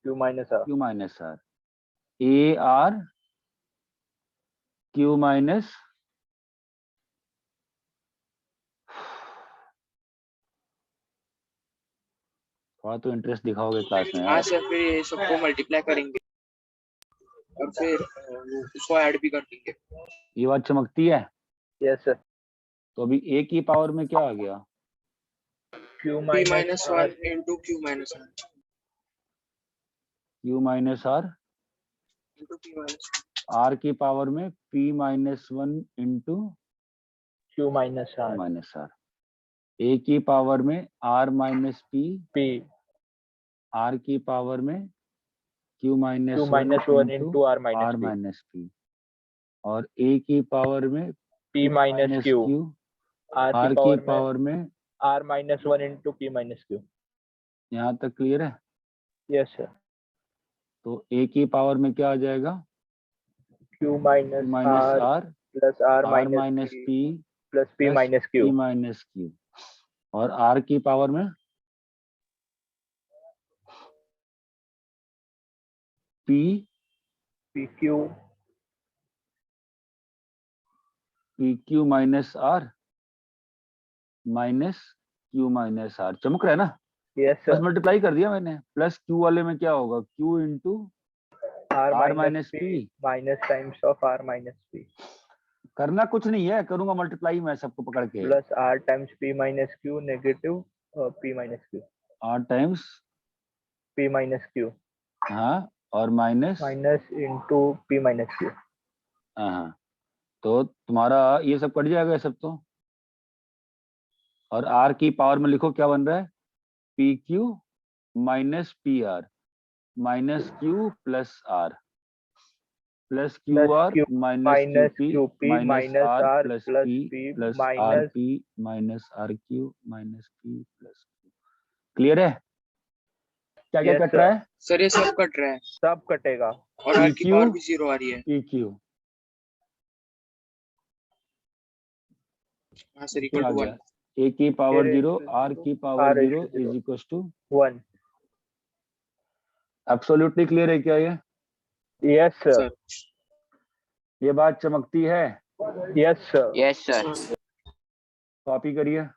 Q minus R. Q minus R, A R Q minus थोड़ा तो इंटरेस्ट दिखाओगे क्लास में हाँ यार। सर, फिर ये सबको मल्टीप्लाई करेंगे और फिर उसको ऐड भी कर देंगे। ये बात चमकती है। Yes sir. तो अभी ए की पावर में क्या आ गया? Q P minus minus R. 1 into Q minus 1 Q minus R, into P minus 1 R की पावर में P minus one into Q minus R. Minus R, A की पावर में R minus P, P. R की power में Q Q minus minus 1 into R minus R P. Minus P, और A की power में P minus Q. Q, R R की की power में पावर में। R minus 1 into P minus Q. यहाँ तक क्लियर है? Yes sir. तो ए की पावर में क्या आ जाएगा? Q minus minus R R, plus R R minus minus P P plus P minus P Q. Minus Q, और आर की पावर में P PQ. P Q minus R minus Q minus R. चमक रहा है ना? Yes बस sir. Multiply कर दिया मैंने। प्लस क्यू वाले में क्या होगा? Q into R R minus minus P P. minus times of R minus P करना कुछ नहीं है, करूंगा मल्टीप्लाई मैं सबको पकड़ के। plus R times P minus Q negative P minus Q. R times P minus Q हाँ, और minus minus into P minus Q. हाँ। तो तुम्हारा ये सब कट जाएगा ये सब तो। और आर की पावर में लिखो क्या बन रहा है? P Q minus P R minus Q plus R plus Q Plus R Q minus Q minus P QP minus minus R R plus plus P P plus R minus P minus R Q minus P plus Q. Clear है? क्या क्या Yes cut रहा sir. है? Sir ये सब cut रहा है सब कटेगा. और R की PQ पावर भी 0 आ रही है। पी क्यू हाँ सर, क्या इक्वल आ टू गया? 1। ए की power A zero, equals R to की power R is zero to is 0. Equal to 1. Absolutely clear है क्या ये? Yes sir. सर ये बात चमकती है? Yes sir. Yes sir. Copy करिए।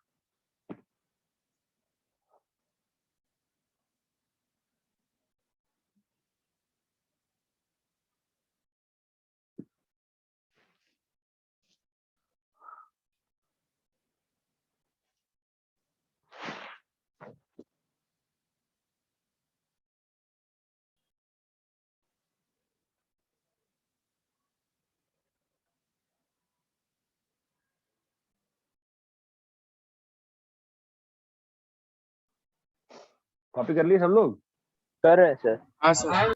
कॉपी कर लिए सब लोग? कर रहे हैं सर. हाँ सर।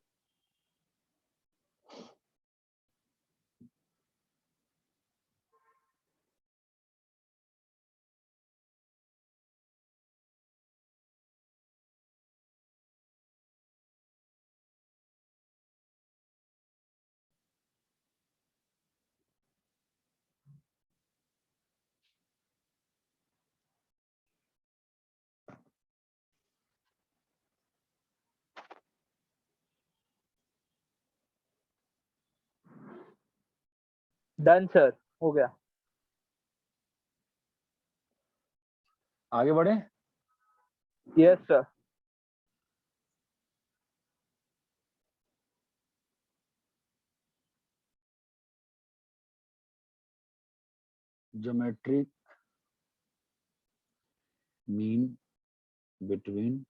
डन सर, हो गया। आगे बढ़े। Yes sir. Geometric mean between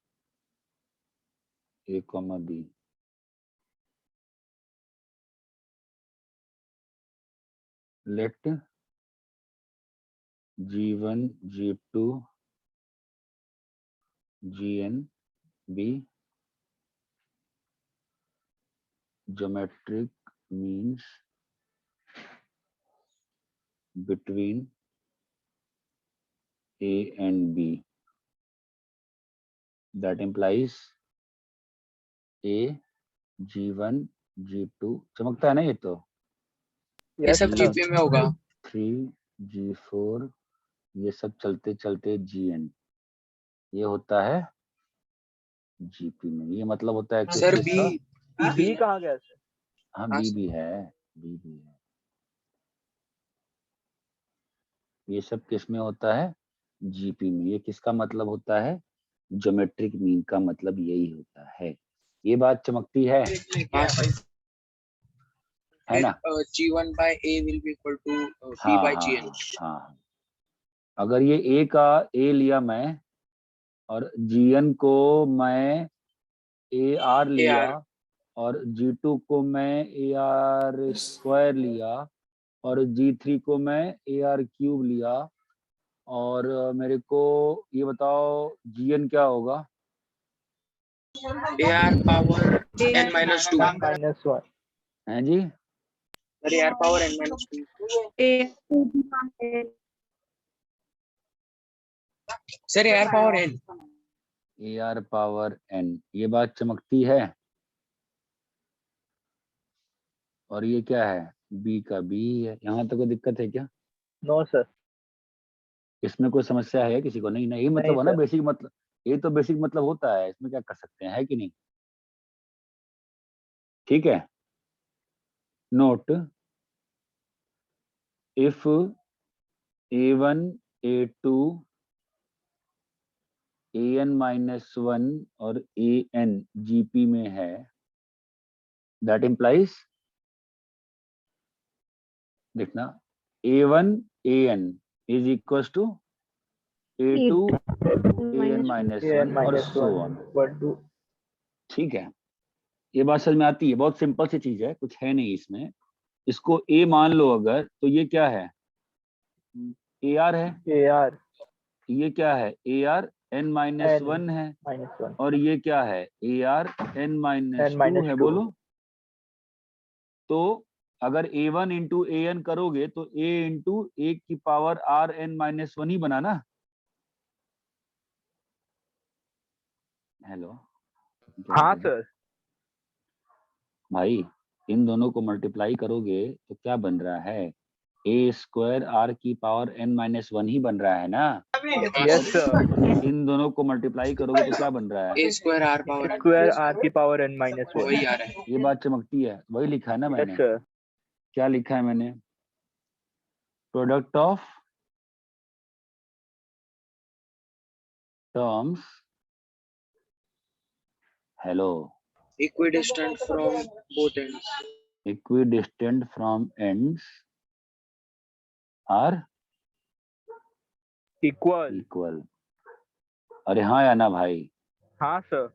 A, B. Let G1, G2, Gn be geometric means between A and B. That implies A, G1, G2 चमकता है ना ये तो? ये सब जीपी में होगा। 3, G4 ये सब चलते चलते Gn ये होता है जीपी में। ये मतलब होता है कि सर इसका बी कहाँ गया सर? हाँ बी भी है, बी भी है। ये सब किस में होता है? जीपी में। ये किसका मतलब होता है? ज्योमेट्रिक मीन का मतलब यही होता है। ये बात चमकती है ना? G1 by A will be equal to B हाँ by हाँ Gn. हाँ। अगर ये ए का ए लिया मैं और जीएन को मैं ए आर लिया और G2 को मैं ए आर स्क्वायर लिया और G3 को मैं ए आर क्यूब लिया और मेरे को ये बताओ Gn क्या होगा? AR power n minus 2. -1। हैं जी? Sir, AR power n minus 2. Sir, AR power n. A R power N. ये बात चमकती है। और ये क्या है? बी का बी है। यहाँ तक कोई दिक्कत है क्या? No sir. इसमें कोई समस्या है किसी को? नहीं, नहीं मतलब नहीं है ना सर। बेसिक मतलब। ये तो बेसिक मतलब होता है, इसमें क्या कर सकते हैं, है कि नहीं? ठीक है। Note if A1, A2, AN-1 और AN GP में है, दैट इम्प्लाइज देखना A1 AN is equal to A2 AN-1 और सो ऑन। ठीक है, ये बात समझ में आती है। बहुत सिंपल सी चीज है, कुछ है नहीं इसमें। इसको A मान लो अगर, तो ये क्या है? AR है। AR ये क्या है? AR n-1 है। -1 और ये क्या है? AR n-2 है। बोलो तो अगर A1 इंटू AN करोगे तो A इंटू A की पावर Rn-1 ही बना ना। हेलो हाँ सर। भाई, इन दोनों को मल्टीप्लाई करोगे तो क्या बन रहा है? A स्क्वायर R की पावर n-1 ही बन रहा है ना। Yes sir. इन दोनों को मल्टीप्लाई करोगे तो क्या बन रहा है? A square R power n. Square R की पावर n-1। वही आ रहा है। ये बात चमकती है। वही लिखा है ना मैंने। Yes sir. क्या लिखा है मैंने? Product of terms, hello, Equidistant from both ends. equidistant from ends are equal. equal। अरे हाँ या ना भाई? हाँ सर।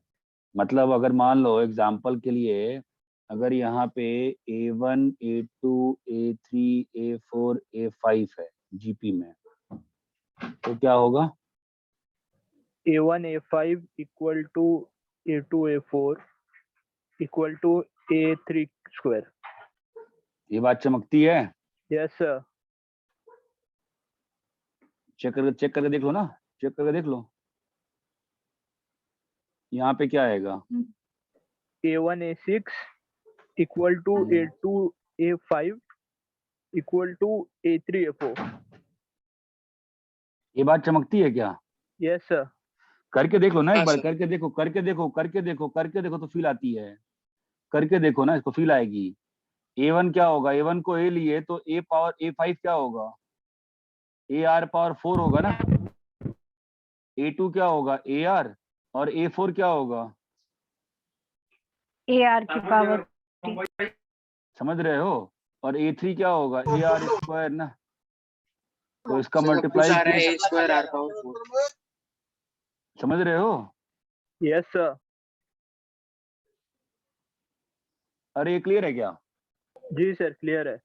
मतलब अगर मान लो एग्जांपल के लिए, अगर यहाँ पे A1, A2, A3, A4, A5 है जीपी में, तो क्या होगा? A1 A5 equal to A2 A4 equal to A3 square. ये बात चमकती है। Yes sir. चेक करके देख लो ना, चेक करके देख लो। यहाँ पे क्या आएगा? A1 A6 equal to A2 A5 equal to A3 A4। ये बात चमकती है क्या? Yes sir. करके देख लो ना एक हाँ, बार। सर। करके देखो, करके देखो, करके देखो, करके देखो तो फील आती है। करके देखो ना, इसको फील आएगी। A1 क्या होगा, A1 को A लिए तो A पावर A5 क्या होगा, AR पावर 4 होगा ना। A2 क्या होगा, AR, और A4 क्या होगा, AR की पावर समझ रहे हो, और A3 क्या होगा, AR स्क्वायर ना। तो इसका multiply a square r power 4 समझ रहे हो। Yes sir. अरे ये क्लियर है क्या। जी सर क्लियर है।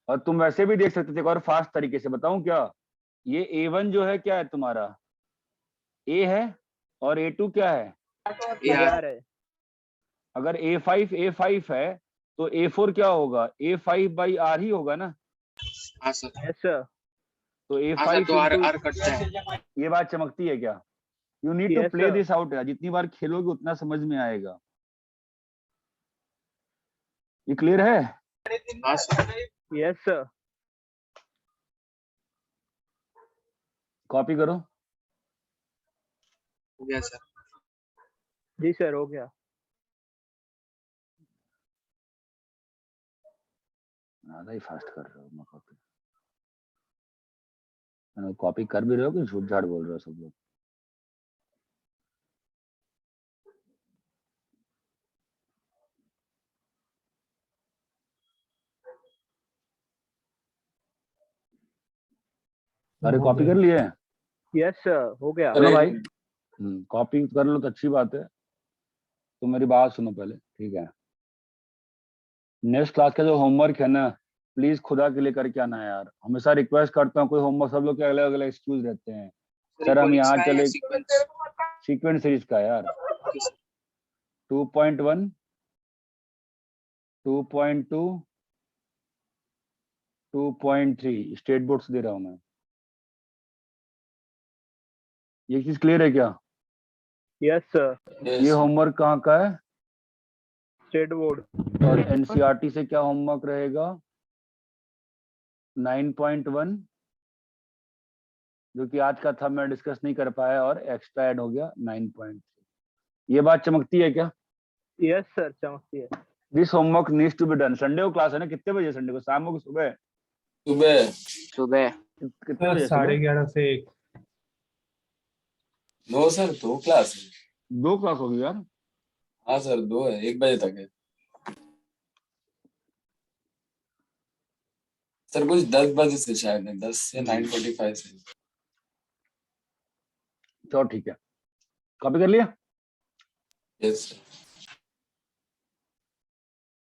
और तुम वैसे भी देख सकते थे, एक और फास्ट तरीके से बताऊं क्या, ये A1 जो है क्या है तुम्हारा, A है, और A2 क्या है, AR है। अगर A5 है तो A4 क्या होगा, A5/R ही होगा ना। हाँ सर यस सर। तो हाँ सर A5 तो r into r कटता है ये बात चमकती है क्या। You need to Yes, play sir. This out यार, जितनी बार खेलोगे उतना समझ में आएगा। ये क्लियर है। हाँ सर यस सर। कॉपी करो। हो गया सर जी सर हो गया। ज्यादा ही फास्ट कर रहे हो, मैं कॉपी कर भी रहे हो कि झूठ झाड़ बोल रहे हो सब लोग। अरे हो कॉपी गया। कर लिए। यस सर हो गया। चलो भाई, कॉपी कर लो तो अच्छी बात है। तो मेरी बात सुनो पहले, ठीक है। नेक्स्ट क्लास का जो होमवर्क है ना, प्लीज खुदा के लिए करके आना है यार। हमेशा रिक्वेस्ट करता हूँ, कोई होमवर्क, सब लोग के अलग अलग एक्सक्यूज रहते हैं। सर हम यहाँ चले, सीक्वेंस सीरीज का यार, 2.1, 2.2, 2.3 स्टेट बोर्ड्स दे रहा हूँ मैं। ये चीज क्लियर है क्या। Yes sir. ये होमवर्क कहाँ का है, स्टेट बोर्ड। और एनसीईआरटी से क्या होमवर्क रहेगा, 9.1, जो कि आज का था मैं डिस्कस नहीं कर पाया, और एक्स्ट्रा ऐड हो गया 9.3। ये बात चमकती है क्या। यस सर चमकती है। This homework needs to be done. Sunday को क्लास है ना, कितने बजे संडे को, शाम को सुबह, सुबह कितने बजे साढ़े सुबह। 11 से 1। नो सर 2 क्लास है 2 क्लास होगी यार। हाँ सर 2 है 1 बजे तक है सर कुछ 10 बजे से शायद है 10 से 9:45 से चलो ठीक है, कॉपी कर लिया। Yes sir